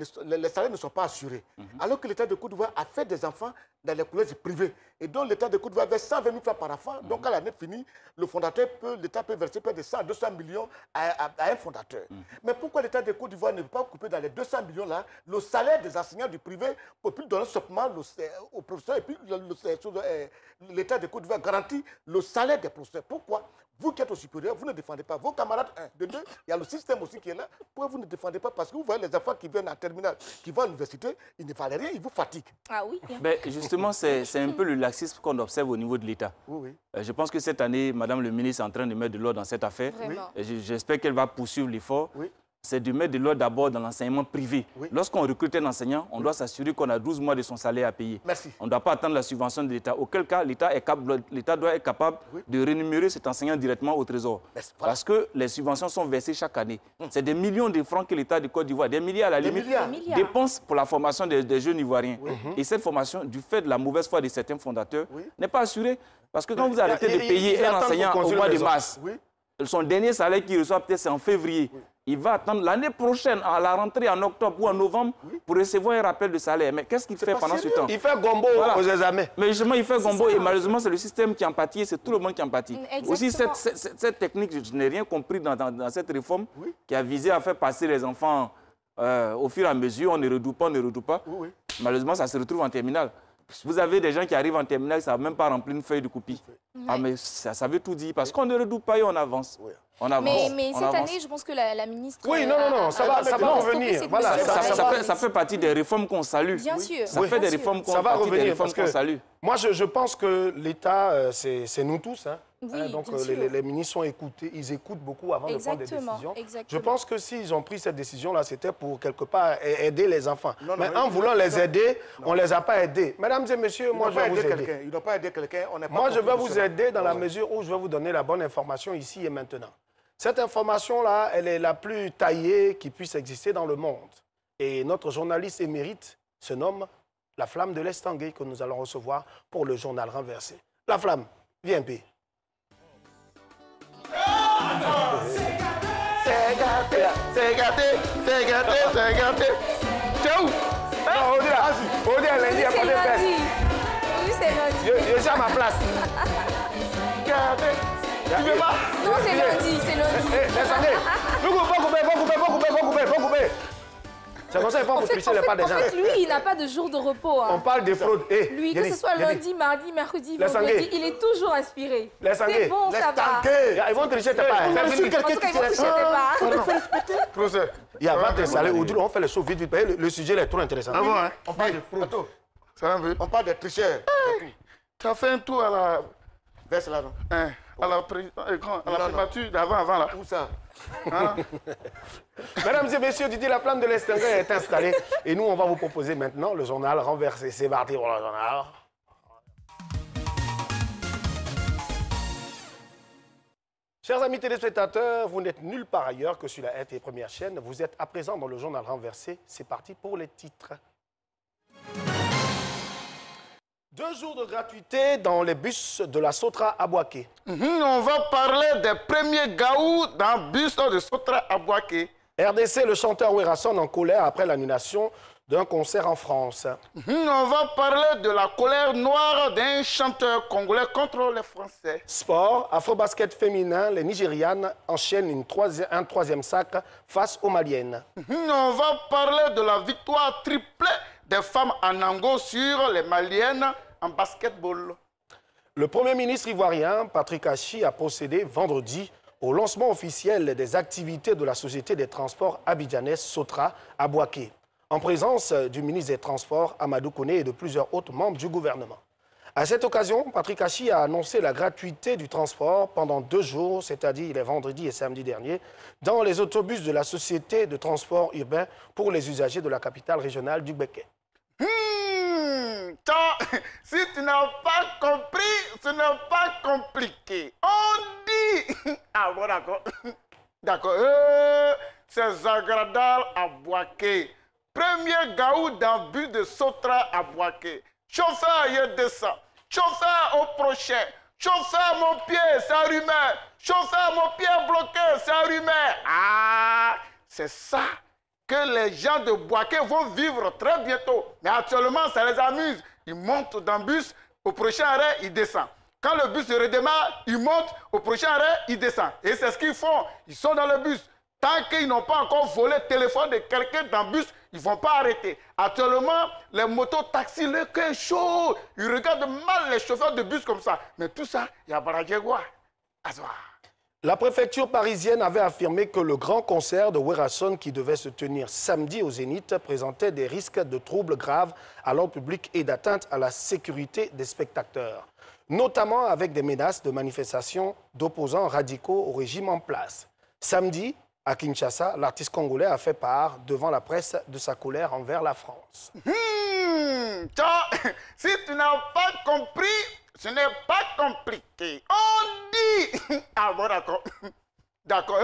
ne sont pas assurés. Alors que l'État de Côte d'Ivoire a fait des enfants dans les collèges privés. Et donc l'État de Côte d'Ivoire verse 120 000 francs par enfant. Donc à l'année finie, l'État peut verser près de 100 à 200 millions à un fondateur. Mais pourquoi l'État de Côte d'Ivoire ne veut pas couper dans les 200 millions-là le salaire des enseignants du privé pour plus donner simplement aux professeurs et puis l'État de Côte d'Ivoire garantit le salaire des professeurs. Pourquoi? Vous qui êtes au supérieur, vous ne défendez pas. Vos camarades, 1, 2, il y a le système aussi qui est là. Pourquoi vous ne défendez pas? Parce que vous voyez les enfants qui viennent en terminale, qui vont à l'université, ils ne valent rien, ils vous fatiguent. Ah oui. Ben, justement, c'est un peu le laxisme qu'on observe au niveau de l'État. Oui. Je pense que cette année, Madame le ministre est en train de mettre de l'ordre dans cette affaire. J'espère qu'elle va poursuivre l'effort. Oui. C'est de mettre de l'ordre d'abord dans l'enseignement privé. Oui. Lorsqu'on recrute un enseignant, on doit s'assurer qu'on a 12 mois de son salaire à payer. Merci. On ne doit pas attendre la subvention de l'État. Auquel cas, l'État doit être capable de rémunérer cet enseignant directement au Trésor. Merci. Voilà. Parce que les subventions sont versées chaque année. C'est des millions de francs que l'État de Côte d'Ivoire, des milliards à la limite, dépense pour la formation des jeunes Ivoiriens. Et cette formation, du fait de la mauvaise foi de certains fondateurs, n'est pas assurée. Parce que quand vous arrêtez de payer un enseignant au mois de mars, son dernier salaire qu'il reçoit peut-être c'est en février. Il va attendre l'année prochaine, à la rentrée en octobre ou en novembre, pour recevoir un rappel de salaire. Mais qu'est-ce qu'il fait pendant ce temps? Il fait gombo aux examens. Mais justement, il fait gombo et malheureusement, c'est le système qui en pâtit, c'est tout le monde qui en pâtit. Aussi, cette technique, je n'ai rien compris dans cette réforme qui a visé à faire passer les enfants au fur et à mesure. On ne redoute pas. Malheureusement, ça se retrouve en terminale. Vous avez des gens qui arrivent en terminale, ils ne savent même pas remplir une feuille de copie. Ah, mais ça veut tout dire, parce qu'on ne redoute pas et on avance. On avance. Mais cette année, je pense que la ministre... Oui, non, ça va revenir. Voilà, ça fait partie des réformes qu'on salue. Bien sûr. Ça fait des réformes qu'on salue. Moi, je pense que l'État, c'est nous tous. Hein. Oui, donc, les ministres sont écoutés, ils écoutent beaucoup avant de prendre des décisions. Je pense que s'ils ont pris cette décision-là, c'était pour quelque part aider les enfants. Mais en voulant les aider, on ne les a pas aidés. Mesdames et messieurs, moi, je vais vous aider. Il ne doit pas aider quelqu'un. Moi, je vais vous aider dans la mesure où je vais vous donner la bonne information ici et maintenant. Cette information-là, elle est la plus taillée qui puisse exister dans le monde. Et notre journaliste émérite se nomme La Flamme de l'Estanguet, que nous allons recevoir pour le journal renversé. La Flamme, viens, P. C'est gâté. C'est où? On dit à lundi, c'est lundi. Oui, c'est lundi. Je suis à ma place. Tu veux pas? Non, c'est lundi. Faut couper. C'est comme ça, il faut pour tricher les pas des gens. En fait, lui, il n'a pas de jour de repos. Hein. On parle de fraude. Lui, que ce soit lundi, mardi, mercredi, vendredi, il est toujours inspiré. C'est bon, ça va. Ils vont tricher tes pas. En tout cas, ils vont tricher tes pas. Professeur, il y a 20 salés. On fait les choses vite. Le sujet est trop intéressant. Ah bon, hein? On parle de fraude. On parle de tricheurs. Tu as fait un tour à la... Verse là, non? À la primature d'avant, là. Où ça? Mesdames et messieurs, Didier La Flamme de l'Estanguet est installé. Et nous, on va vous proposer maintenant le journal renversé. C'est parti pour le journal. Chers amis téléspectateurs, vous n'êtes nulle part ailleurs que sur la RT Première chaîne. Vous êtes à présent dans le journal renversé. C'est parti pour les titres. 2 jours de gratuité dans les bus de la Sotra à Boaké. On va parler des premiers gaous dans le bus de Sotra à Boaké. RDC, le chanteur Werrason en colère après l'annulation d'un concert en France. On va parler de la colère noire d'un chanteur congolais contre les Français. Sport, Afro-basket féminin, les Nigérianes enchaînent un troisième sacre face aux Maliennes. On va parler de la victoire triplée des femmes en Ango sur les Maliennes en basketball. Le Premier ministre ivoirien, Patrick Achi, a procédé vendredi au lancement officiel des activités de la Société des transports abidjanaise Sotra à Boaké, en présence du ministre des Transports, Amadou Kone, et de plusieurs autres membres du gouvernement. À cette occasion, Patrick Achi a annoncé la gratuité du transport pendant 2 jours, c'est-à-dire les vendredis et samedis derniers, dans les autobus de la Société de transport urbain pour les usagers de la capitale régionale du Béké. Si tu n'as pas compris, ce n'est pas compliqué. On dit... Ah bon, d'accord. D'accord. C'est Zagradal à Boaké. Premier gaou dans le bus de Sotra à Boaké. Chauffeur, il descend. Chauffeur au prochain. Chauffeur, mon pied, c'est allumé. Chauffeur, mon pied bloqué, c'est allumé. Ah, c'est ça que les gens de Bouaké vont vivre très bientôt. Mais actuellement, ça les amuse. Ils montent dans le bus, au prochain arrêt, ils descendent. Quand le bus redémarre, ils montent, au prochain arrêt, ils descendent. Et c'est ce qu'ils font. Ils sont dans le bus. Tant qu'ils n'ont pas encore volé le téléphone de quelqu'un dans le bus, ils ne vont pas arrêter. Actuellement, les motos taxis, le cœur chaud. Ils regardent mal les chauffeurs de bus comme ça. Mais tout ça, il y a Baradjegwa. La préfecture parisienne avait affirmé que le grand concert de Werason qui devait se tenir samedi au Zénith présentait des risques de troubles graves à l'ordre public et d'atteinte à la sécurité des spectateurs, notamment avec des menaces de manifestations d'opposants radicaux au régime en place. Samedi, à Kinshasa, l'artiste congolais a fait part devant la presse de sa colère envers la France. Si tu n'as pas compris, ce n'est pas compliqué. On dit... Ah bon, d'accord. D'accord.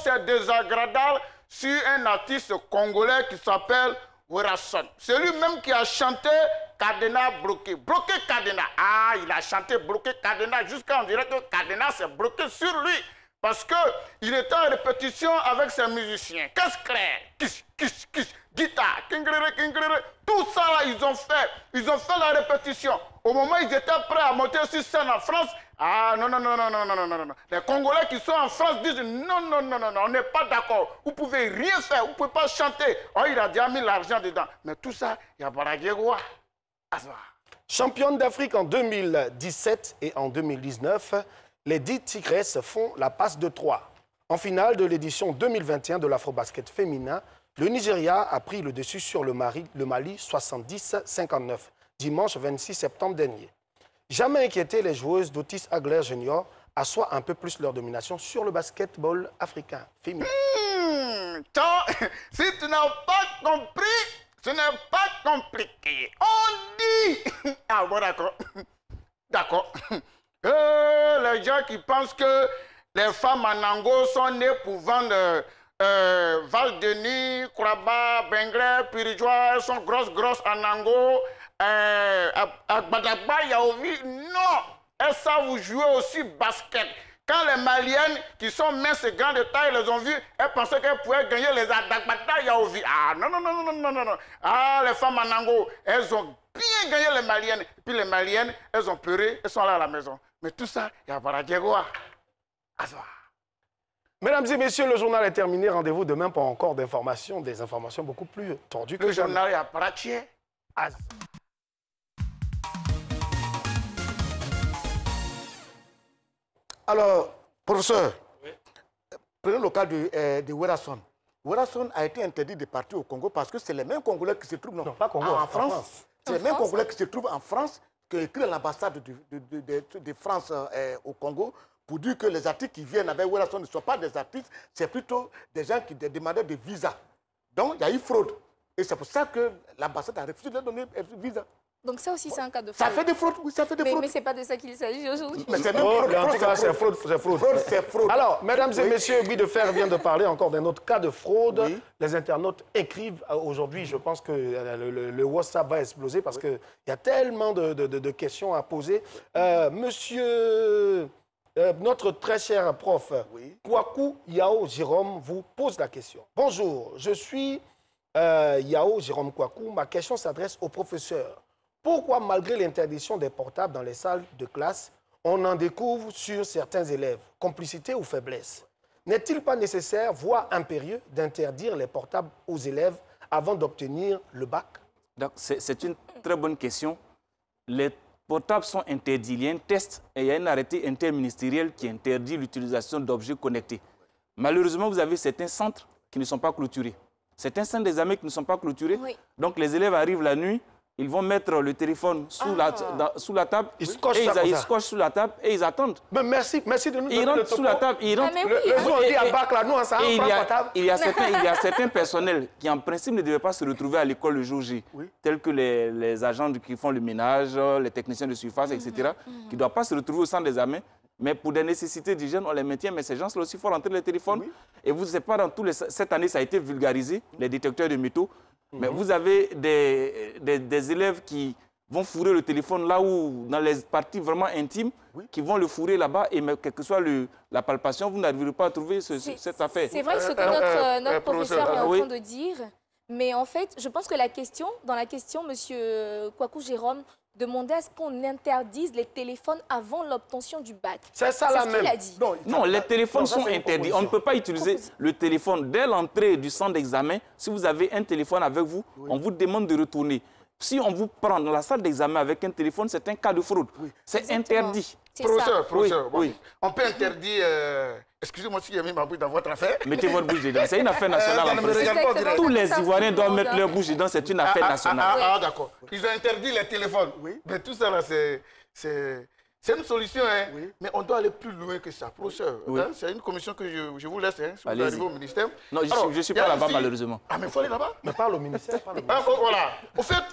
C'est désagréable sur un artiste congolais qui s'appelle Werason. C'est lui-même qui a chanté Cadena bloqué. Bloqué Cadena. Ah, il a chanté bloqué Cadena jusqu'à on dirait que Cadena s'est bloqué sur lui. Parce qu'il était en répétition avec ses musiciens. Qu'est-ce que c'est? Kish, guitare, kingrere. Tout ça là, ils ont fait la répétition. Au moment où ils étaient prêts à monter sur scène en France, ah non. Les Congolais qui sont en France disent non, on n'est pas d'accord. Vous ne pouvez rien faire, vous ne pouvez pas chanter. Oh, il a déjà mis l'argent dedans. Mais tout ça, il y a Baradjegwa. Championne d'Afrique en 2017 et en 2019, les 10 Tigresses font la passe de 3. En finale de l'édition 2021 de l'Afrobasket féminin, le Nigeria a pris le dessus sur le Mali 70-59, dimanche 26 septembre dernier. Jamais inquiété, les joueuses d'Otis Agler Junior assoient un peu plus leur domination sur le basketball africain féminin. Si tu n'as pas compris, ce n'est pas compliqué. On dit... Ah bon, d'accord. D'accord. Les gens qui pensent que les femmes en Ango sont nées pour vendre Val-Denis, Kouraba, Bengré, Piridjoa, elles sont grosses en Ango, à Badagba, Yaovi. Non, elles savent vous jouer aussi basket. Quand les Maliennes qui sont minces et grandes de taille les ont vues, elles pensaient qu'elles pouvaient gagner les Adagbata Yaovi. Ah non. Ah, les femmes en Ango, elles ont bien gagné les Maliennes. Et puis les Maliennes, elles ont pleuré, elles sont là à la maison. Mais tout ça, il y a Baradjegwa. Mesdames et messieurs, le journal est terminé. Rendez-vous demain pour encore d'informations, des informations beaucoup plus tordues que le journal est à Paraché. Alors, professeur, prenons le cas de Werason. Werason a été interdit de partir au Congo parce que c'est les mêmes Congolais qui se trouvent en France. C'est les mêmes Congolais qui se trouvent en France qui ont écrit l'ambassade de France au Congo pour dire que les artistes qui viennent avec Werason ne sont pas des artistes, c'est plutôt des gens qui demandaient des visas. Donc, il y a eu fraude. Et c'est pour ça que l'ambassade a refusé de donner un visa. Donc ça aussi, c'est un cas de fraude. Ça fait des fraudes, oui, ça fait des fraudes. Mais ce n'est pas de ça qu'il s'agit aujourd'hui. Mais c'est fraude. Alors, mesdames et messieurs, Guy de Fer vient de parler encore d'un autre cas de fraude. Oui. Les internautes écrivent aujourd'hui, je pense que le WhatsApp va exploser parce qu'il y a tellement de questions à poser. Monsieur, notre très cher prof, Kwaku Yao Jérôme vous pose la question. Bonjour, je suis Yao Jérôme Kwaku. Ma question s'adresse au professeur. Pourquoi, malgré l'interdiction des portables dans les salles de classe, on en découvre sur certains élèves? Complicité ou faiblesse? N'est-il pas nécessaire, voire impérieux, d'interdire les portables aux élèves avant d'obtenir le bac? C'est une très bonne question. Les portables sont interdits. Il y a un test et il y a un arrêté interministériel qui interdit l'utilisation d'objets connectés. Malheureusement, vous avez certains centres qui ne sont pas clôturés. Certains centres des armées qui ne sont pas clôturés. Oui. Donc, les élèves arrivent la nuit. Ils vont mettre le téléphone sous la table, ils scotchent sous la table et ils attendent. Mais merci de nous donner le topo. Sous la table, ils rentrent. Il y a certains personnels qui, en principe, ne devaient pas se retrouver à l'école le jour J, tels que les agents qui font le ménage, les techniciens de surface, etc., qui ne doivent pas se retrouver au centre des armées. Mais pour des nécessités d'hygiène, on les maintient. Mais ces gens-là aussi, il faut rentrer les téléphones. Et vous ne savez pas, cette année, ça a été vulgarisé, les détecteurs de métaux. Mais vous avez des élèves qui vont fourrer le téléphone là où, dans les parties vraiment intimes, qui vont le fourrer là-bas et quelle que soit la palpation, vous n'arriverez pas à trouver cette affaire. C'est vrai ce que notre professeur est en train de dire, mais en fait, je pense que dans la question, M. Kwaku Jérôme demandait à ce qu'on interdise les téléphones avant l'obtention du bac. C'est ça la même. C'est ce qu'il a dit. Non, les téléphones sont interdits. On ne peut pas utiliser le téléphone dès l'entrée du centre d'examen. Si vous avez un téléphone avec vous, on vous demande de retourner. Si on vous prend dans la salle d'examen avec un téléphone, c'est un cas de fraude. C'est interdit. Professeur, on peut interdire... Excusez-moi si j'ai mis ma bouche dans votre affaire. Mettez votre bouche dedans. C'est une affaire nationale. Tous les Ivoiriens doivent mettre leur bouche dedans. C'est une affaire nationale. D'accord. Ils ont interdit les téléphones. Mais tout ça, là, c'est une solution. Hein. Mais on doit aller plus loin que ça. Professeur, hein, c'est une commission que je vous laisse. Hein, si vous arrivez au ministère. Non, je ne suis pas là-bas, malheureusement. Ah, mais il faut aller là-bas. Mais parle au ministère. Voilà. Au fait,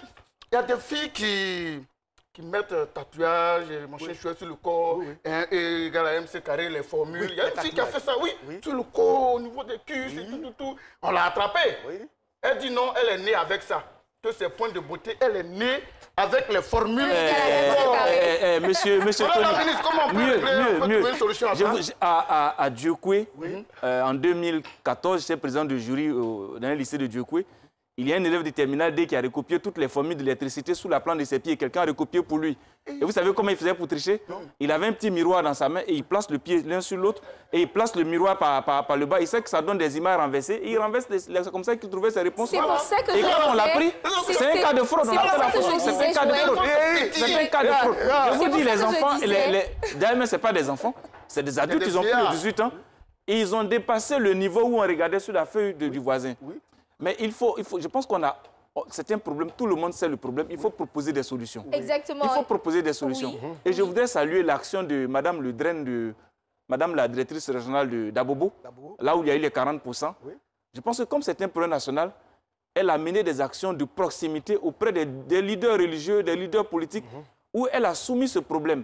il y a des filles qui mettent tatouage, manchette chouette sur le corps, et égal à MC carré, les formules. Il y a une fille qui a fait ça, sur le corps, au niveau des cuisses et tout. On l'a attrapée. Elle dit non, elle est née avec ça. Que ses points de beauté, elle est née avec les formules. Monsieur Tony, comment on peut trouver une solution à ça? À Dieukwé, en 2014, j'étais président de jury dans un lycée de Dieukwé. Il y a un élève de terminale D qui a recopié toutes les formules d'électricité sous la plante de ses pieds. Quelqu'un a recopié pour lui. Et vous savez comment il faisait pour tricher? Il avait un petit miroir dans sa main et il place le pied l'un sur l'autre et il place le miroir par le bas. Il sait que ça donne des images renversées et il renverse c'est comme ça qu'il trouvait ses réponses. C'est pour ça que et quand on l'a pris, c'est un cas de fraude. C'est un cas de fraude. C'est un cas de fraude. Je vous dis, les enfants, d'ailleurs, ce n'est pas des enfants, c'est des adultes, ils ont plus de 18 ans. Et ils ont dépassé le niveau où on regardait sur la feuille du voisin. Mais je pense qu'on a... C'est un problème, tout le monde sait le problème, il faut proposer des solutions. Exactement. Il faut proposer des solutions. Et je voudrais saluer l'action de Mme Le Drain, Madame la directrice régionale d'Abobo, là où il y a eu les 40%. Je pense que comme c'est un problème national, elle a mené des actions de proximité auprès des leaders religieux, des leaders politiques, où elle a soumis ce problème.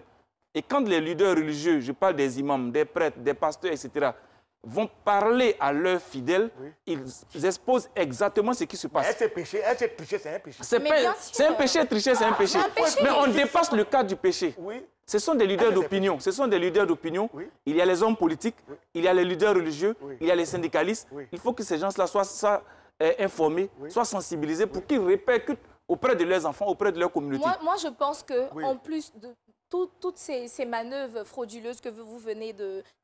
Et quand les leaders religieux, je parle des imams, des prêtres, des pasteurs, etc., vont parler à leurs fidèles, ils exposent exactement ce qui se passe. C'est tricher, c'est un péché. C'est un péché, tricher, c'est un péché. Mais on dépasse le cadre du péché. Ce sont des leaders d'opinion. Ce sont des leaders d'opinion. Il y a les hommes politiques, il y a les leaders religieux, il y a les syndicalistes. Il faut que ces gens-là soient informés, soient sensibilisés pour qu'ils répercutent auprès de leurs enfants, auprès de leur communauté. Moi je pense qu'en plus de... Toutes ces manœuvres frauduleuses que vous venez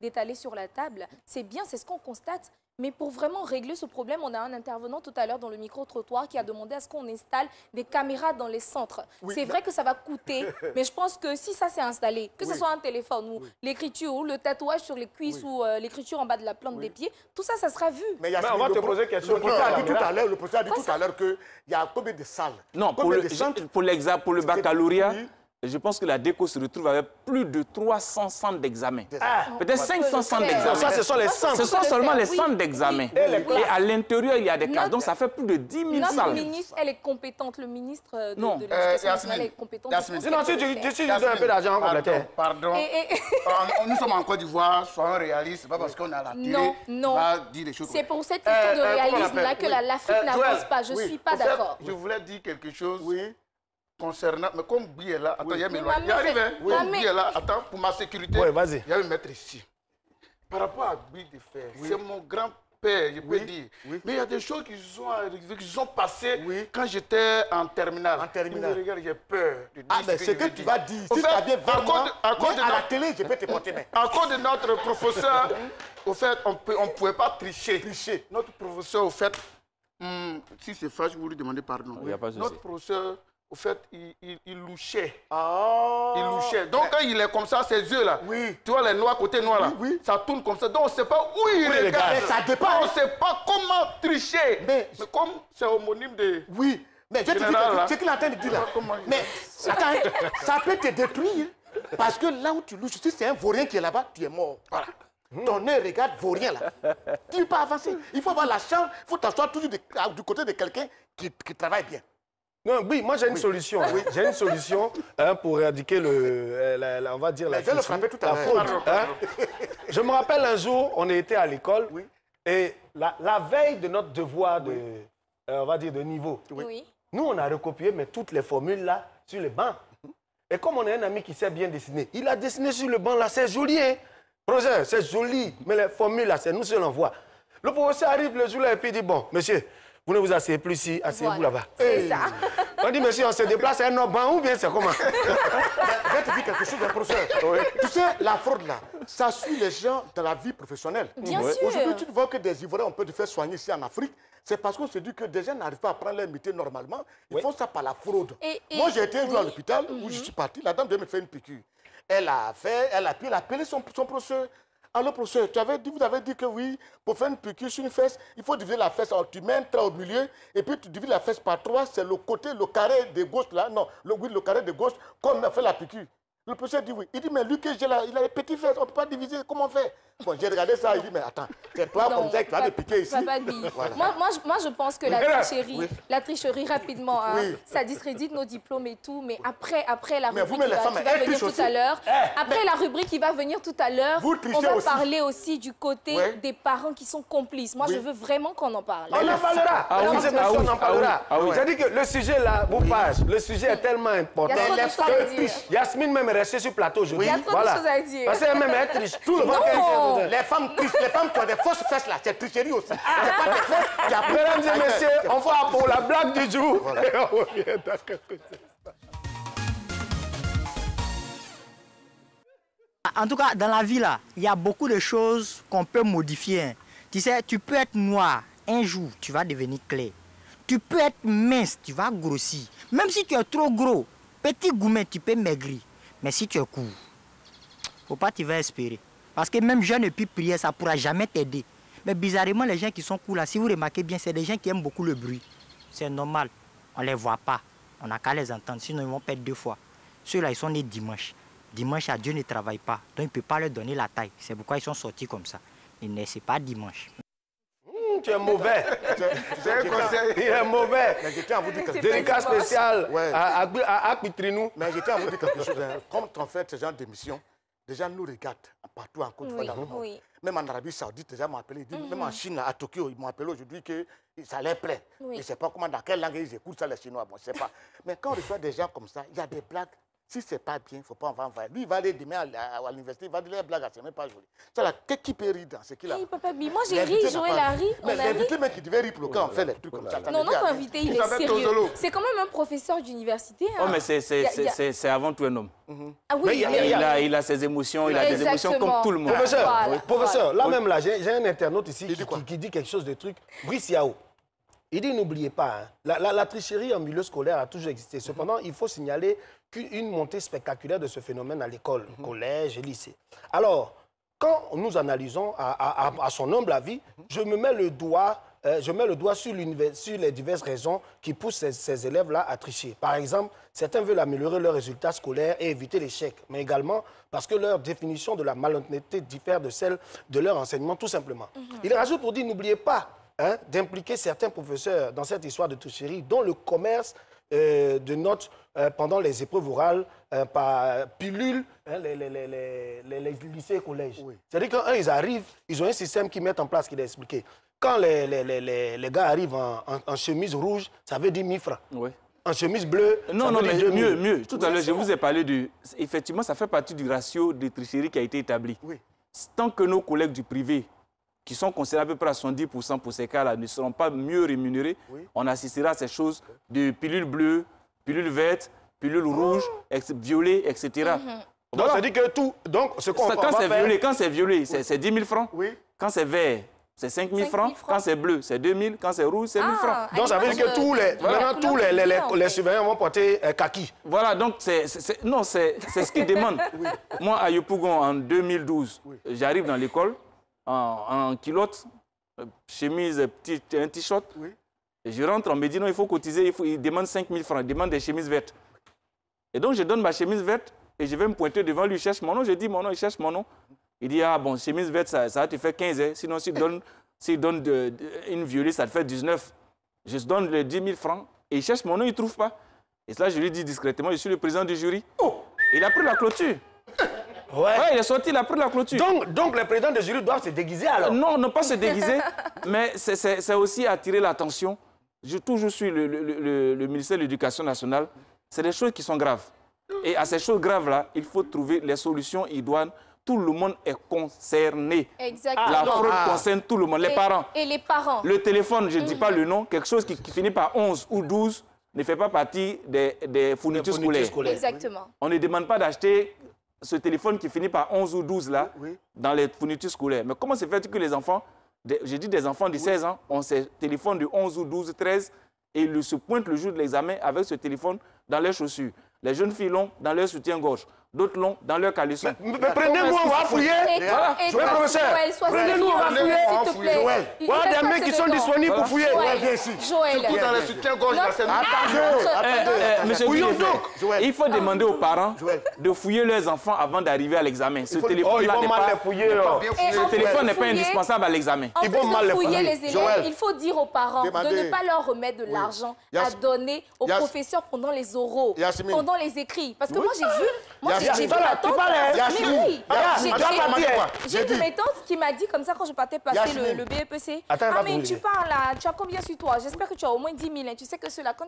d'étaler sur la table, c'est bien, c'est ce qu'on constate. Mais pour vraiment régler ce problème, on a un intervenant tout à l'heure dans le micro-trottoir qui a demandé à ce qu'on installe des caméras dans les centres. C'est vrai que ça va coûter, mais je pense que si ça s'est installé, que ce soit un téléphone ou l'écriture ou le tatouage sur les cuisses ou l'écriture en bas de la plante des pieds, tout ça, ça sera vu. Mais on va te poser une question. Le professeur a dit tout à l'heure qu'il y a combien de salles? Non, pour le baccalauréat, je pense que la DECO se retrouve avec plus de 300 centres d'examen. Peut-être 500 centres d'examen. Ça, ce sont les centres. Ce sont seulement les centres d'examen. Et à l'intérieur, il y a des classes. Donc, ça fait plus de 10 000 salles. Notre ministre, elle est compétente. Le ministre de l'Éducation nationale est compétent. Sinon, si tu donnes un peu d'argent, pardon. Nous sommes en Côte d'Ivoire, soyons réalistes. Ce n'est pas parce qu'on a la télé qu'on va dire des choses. C'est pour cette question de réalisme-là que l'Afrique n'avance pas. Je ne suis pas d'accord. Je voulais dire quelque chose. Concernant, mais comme Guy est là, attends, il y a mes lois. Il arrive, hein? Comme Guy est là, attends, pour ma sécurité, il y a me mettre ici. Par rapport à Guy de Fer, c'est mon grand-père, je peux dire. Mais il y a des choses qui sont arrivées, qui sont passées quand j'étais en terminale. En terminale. Regarde, j'ai peur de dire mais ce que tu vas dire, si tu avais vraiment à la télé, je peux te porter main. À cause de notre professeur, au fait, on ne pouvait pas tricher. Notre professeur, au fait, si c'est fâche, je vous lui demandez pardon. Notre professeur, au fait, il louchait. Il louchait. Donc, quand il est comme ça, ses yeux là, tu vois les noirs, côté noir là, ça tourne comme ça. Donc, on ne sait pas où il regarde. Ça dépend. On ne sait pas comment tricher. Mais comme c'est homonyme de... Oui, mais je te dis ce qu'il est en train de dire là. Mais attends, ça peut te détruire. Parce que là où tu louches, si c'est un vaurien qui est là-bas, tu es mort. Voilà. Ton œil regarde vaurien là. Tu ne peux pas avancer. Il faut avoir la chance, il faut t'asseoir toujours du côté de quelqu'un qui travaille bien. Non, oui, moi j'ai une solution. J'ai une solution pour éradiquer on va dire la fraude. Je me rappelle un jour, on était à l'école et la veille de notre devoir on va dire de niveau, nous on a recopié, mais toutes les formules là, sur le banc. Et comme on a un ami qui sait bien dessiner, il a dessiné sur le banc là, c'est joli, hein. Professeur, c'est joli, mais les formules là, c'est nous seuls on voit. Le professeur arrive le jour-là et puis il dit, bon, monsieur, vous ne vous asseyez plus ici, asseyez-vous là-bas. C'est ça. On dit, monsieur, on se déplace à un autre banc ou bien c'est comment? Je vais te dire quelque chose, professeur. Oui. Tu sais, la fraude là, ça suit les gens dans la vie professionnelle. Bien sûr. Aujourd'hui, tu vois que des Ivoiriens, on peut te faire soigner ici en Afrique. C'est parce qu'on se dit que des gens n'arrivent pas à prendre leur métier normalement. Ils font ça par la fraude. Moi, j'ai été vu à l'hôpital où je suis parti. La dame devait me faire une piqûre. Elle a appelé son professeur. Alors, professeur, vous avez dit que oui, pour faire une piqûre sur une fesse, il faut diviser la fesse. Alors, tu mets un trait au milieu et puis tu divises la fesse par 3. C'est le côté, le carré de gauche là. Non, le carré de gauche, comme on a fait la piqûre. Le professeur dit oui. Il dit, mais lui, il a les petits fesses, on ne peut pas diviser. Comment on fait? Bon, j'ai regardé ça, il dit, mais attends, c'est toi comme ça que tu vas me piquer ici. Voilà. Moi, je pense que la tricherie rapidement, hein, ça discrédite nos diplômes et tout, mais après la rubrique qui va venir tout à l'heure, après la rubrique qui va venir tout à l'heure, on va parler aussi du côté des parents qui sont complices. Moi, je veux vraiment qu'on en parle. On en parlera. On en parlera. C'est-à-dire que le sujet là vous passe. Le sujet est tellement important. Il y a trop de choses à dire. Yasmine même est restée sur le plateau aujourd'hui. Il y a trop de choses à dire. Parce qu'elle même est triche. Tout le monde les femmes qui ont des fausses fesses là, c'est tricherie aussi. Mesdames et messieurs, on va pour la blague du jour. Voilà. Et on revient dans quelques instants. En tout cas, dans la vie là, il y a beaucoup de choses qu'on peut modifier. Tu sais, tu peux être noir, un jour, tu vas devenir clair. Tu peux être mince, tu vas grossir. Même si tu es trop gros, petit gourmet, tu peux maigrir. Mais si tu es court, faut pas tu vas espérer. Parce que même jeune et puis prière, ça ne pourra jamais t'aider. Mais bizarrement, les gens qui sont cool là, si vous remarquez bien, c'est des gens qui aiment beaucoup le bruit. C'est normal. On ne les voit pas. On n'a qu'à les entendre, sinon ils vont perdre 2 fois. Ceux-là, ils sont nés dimanche. Dimanche, Dieu ne travaille pas. Donc, il ne peut pas leur donner la taille. C'est pourquoi ils sont sortis comme ça. Ils ne naissent pas dimanche. Tu es mauvais. Il est mauvais. Mais je tiens à vous dire quelque chose. Délicat spécial à Pitrinou. Mais je tiens à vous dire quelque chose. Comme on fait ce genre d'émission, les gens nous regardent partout en Côte d'Ivoire dans le monde. Même en Arabie Saoudite, les gens m'ont appelé. Même en Chine, à Tokyo, ils m'ont appelé aujourd'hui que ça les plaît. Je ne sais pas comment, dans quelle langue ils écoutent ça, les Chinois. Bon, je ne sais pas. Mais quand on reçoit des gens comme ça, il y a des blagues. Si ce n'est pas bien, il ne faut pas en envoyer. Lui, il va aller demain à l'université, il va dire les blagues, ce n'est pas joli. C'est là, qui peut rire dans ce qu'il a? Papa Bi, moi j'ai ri, Joël a ri. Mais l'invité même qui devait rire pour le cas, on fait les trucs comme ça. Non, notre invité, il est sérieux. C'est quand même un professeur d'université. Oh, mais c'est avant tout un homme. Ah oui, il a ses émotions, il a des émotions comme tout le monde. Professeur, là même, là, j'ai un internaute ici qui dit quelque chose de truc. Brice Yao. Il dit, n'oubliez pas, hein, la tricherie en milieu scolaire a toujours existé. Cependant, il faut signaler qu'une montée spectaculaire de ce phénomène à l'école, collège et lycée. Alors, quand nous analysons à son humble avis, je mets le doigt sur les diverses raisons qui poussent ces élèves-là à tricher. Par exemple, certains veulent améliorer leurs résultats scolaires et éviter l'échec, mais également parce que leur définition de la malhonnêteté diffère de celle de leur enseignement, tout simplement. Il rajoute pour dire, n'oubliez pas, d'impliquer certains professeurs dans cette histoire de tricherie, dont le commerce de notes pendant les épreuves orales par pilule, les lycées et collèges. C'est-à-dire que quand ils arrivent, ils ont un système qu'ils mettent en place, qu'il a expliqué. Quand les gars arrivent en chemise rouge, ça veut dire 1000 francs. En chemise bleue, non, mais mieux. Tout à l'heure, je vous ai parlé du... Effectivement, ça fait partie du ratio de tricherie qui a été établi. Tant que nos collègues du privé, qui sont considérés à peu près à 70% pour ces cas-là, ne seront pas mieux rémunérés, on assistera à ces choses de pilules bleues, pilules vertes, pilules rouges, violet, etc. Donc, ça dit que tout... Donc, ce qu'on va faire... Quand c'est violet, c'est 10 000 francs. Quand c'est vert, c'est 5 000 francs. Quand c'est bleu, c'est 2 000. Quand c'est rouge, c'est 1 000 francs. Donc, ça veut dire que tous les surveillants vont porter kaki. Voilà, donc c'est ce qu'ils demandent. Moi, à Yopougon, en 2012, j'arrive dans l'école, en culotte, chemise, un t-shirt. Et je rentre, on me dit non, il faut cotiser, il demande 5 000 francs, il demande des chemises vertes. Et donc je donne ma chemise verte et je vais me pointer devant lui, il cherche mon nom, je dis mon nom, il cherche mon nom. Il dit ah bon, chemise verte, ça va te faire 15, hein. Sinon s'il donne une violet, ça te fait 19. Je donne les 10 000 francs et il cherche mon nom, il ne trouve pas. Et cela, je lui dis discrètement, je suis le président du jury. Il a pris la clôture. Il est sorti, il a pris la clôture. Donc les présidents de jury doivent se déguiser alors? Non, ne pas se déguiser, mais c'est aussi attirer l'attention. J'ai toujours su le ministère de l'Éducation nationale. c'est des choses qui sont graves. Et à ces choses graves-là, il faut trouver les solutions idoines. Tout le monde est concerné. Exactement. La fraude concerne tout le monde, les parents. Et les parents. Le téléphone, je ne dis pas le nom, quelque chose qui finit par 11 ou 12 ne fait pas partie des fournitures scolaires. Exactement. On ne demande pas d'acheter ce téléphone qui finit par 11 ou 12 là, dans les fournitures scolaires. Mais comment se fait-il que les enfants, j'ai dit des enfants de 16 ans, ont ces téléphones de 11 ou 12, 13 et ils se pointent le jour de l'examen avec ce téléphone dans leurs chaussures. Les jeunes filles l'ont dans leur soutien-gorge, d'autres l'ont dans leur caleçon. Mais prenez-nous, on va fouiller. Voilà. Professeur, prenez-nous, on va fouiller. S'il te plaît. Voilà des mecs qui sont disponibles pour fouiller. Joël. Surtout dans les soutiens-gorge. Monsieur il faut demander aux parents de fouiller leurs enfants avant d'arriver à l'examen. Ce téléphone-là n'est pas indispensable à l'examen. En plus de fouiller les élèves, il faut dire aux parents de ne pas leur remettre de l'argent à donner aux professeurs pendant les oraux, pendant les écrits. Parce que moi, j'ai vu... J'ai vu ma tante. Mais oui, j'ai vu mes tantes qui m'a dit comme ça quand je partais passer le BEPC. Ah mais tu parles là, tu as combien sur toi? J'espère que tu as au moins 10 000. Tu sais que ceux-là, quand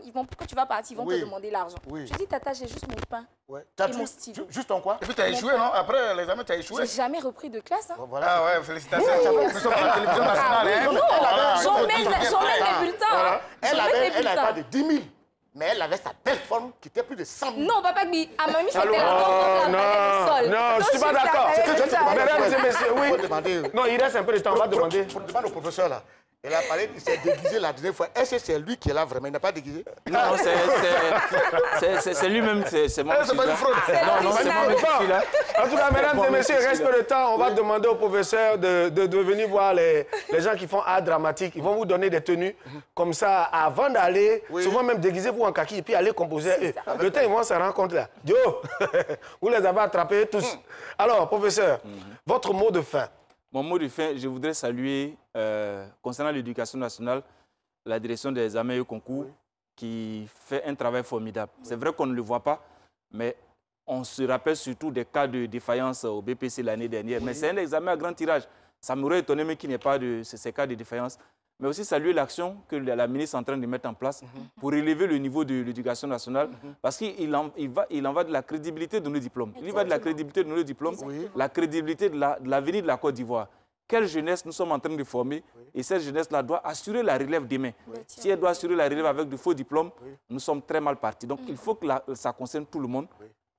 tu vas partir, ils vont te demander l'argent. Je dis, tata, j'ai juste mon pain et mon stylo. Juste en quoi? Et puis tu as échoué, non? Après l'examen, tu as échoué. J'ai jamais repris de classe. Ah ouais, félicitations. Nous sommes à la télévision nationale. J'emmène les bulletins. Elle n'avait pas de 10 000. Mais elle avait sa belle forme qui était plus de 100 000. Non, papa Gbi, à mamie, c'était la non, je ne suis pas d'accord. Mesdames et messieurs, oui. Non, il reste un peu de temps, on va demander. Pour demander au professeur là. Il a parlé qu'il s'est déguisé la dernière fois. Est-ce que c'est lui qui est là vraiment? Il n'est pas déguisé? Non, c'est lui-même, c'est moi. C'est pas une fraude. Non, c'est moi qui là. En tout cas, mesdames et messieurs, il reste peu de temps. On va demander au professeur de venir voir les gens qui font art dramatique. Ils vont vous donner des tenues comme ça avant d'aller, souvent même déguisez-vous en kaki et puis aller composer. Le temps, ils vont se rendre compte là. Yo, vous les avez attrapés tous. Alors, professeur, votre mot de fin. Mon mot de fin, je voudrais saluer, concernant l'éducation nationale, la direction des examens et concours qui fait un travail formidable. C'est vrai qu'on ne le voit pas, mais on se rappelle surtout des cas de défaillance au BPC l'année dernière. Mais c'est un examen à grand tirage. Ça m'aurait étonné, mais qu'il n'y ait pas de ces cas de défaillance. Mais aussi saluer l'action que la ministre est en train de mettre en place pour élever le niveau de l'éducation nationale, parce qu'il en va de la crédibilité de nos diplômes. Il y va de la crédibilité de nos diplômes, la crédibilité de l'avenir de la Côte d'Ivoire. Quelle jeunesse nous sommes en train de former, et cette jeunesse-là doit assurer la relève demain. Si elle doit assurer la relève avec de faux diplômes, nous sommes très mal partis. Donc il faut que ça concerne tout le monde,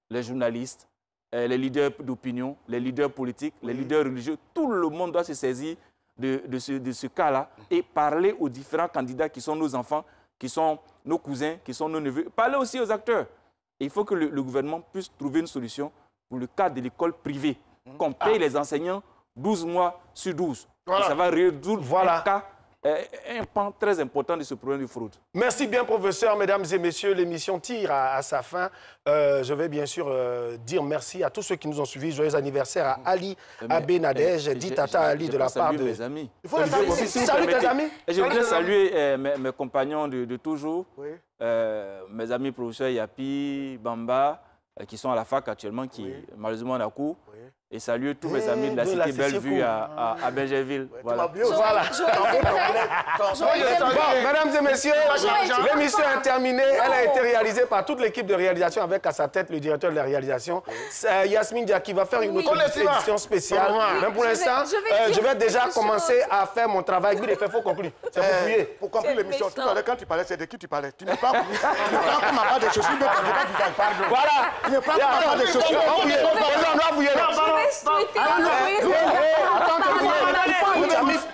les journalistes, les leaders d'opinion, les leaders politiques, les leaders religieux. Tout le monde doit se saisir de ce cas-là et parler aux différents candidats qui sont nos enfants, qui sont nos cousins, qui sont nos neveux. Parler aussi aux acteurs. Et il faut que le gouvernement puisse trouver une solution pour le cas de l'école privée, qu'on paye les enseignants 12 mois sur 12. Et ça va résoudre un cas, un pan très important de ce problème de fraude. Merci bien, professeur. Mesdames et messieurs, l'émission tire à sa fin. Je vais bien sûr dire merci à tous ceux qui nous ont suivis. Joyeux anniversaire à Ali Abenadej, dit Tata Ali de la part de... mes amis. Il faut saluer tes amis. Je voudrais saluer mes compagnons de toujours, mes amis professeurs Yapi, Bamba, qui sont à la fac actuellement, qui malheureusement en a cours. Et saluer tous mes amis de la cité Bellevue à Bergerville. Voilà. Mesdames et messieurs, l'émission est terminée. Elle a été réalisée par toute l'équipe de réalisation avec à sa tête le directeur de la réalisation, Yasmine Dia, qui va faire une autre édition spéciale. Mais pour l'instant, je vais déjà commencer à faire mon travail. Il faut conclure. C'est pour fouiller. Pour conclure l'émission, tout à l'heure, quand tu parlais, c'est de qui tu parlais? Tu n'es pas comme ma part de chaussures, mais tu n'es pas visage. Voilà. Tu n'es pas comme ma part de chaussures. On doit fouiller.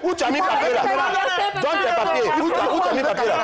Où tu as mis papier là? Donne tes papiers. Où tu as mis papier là?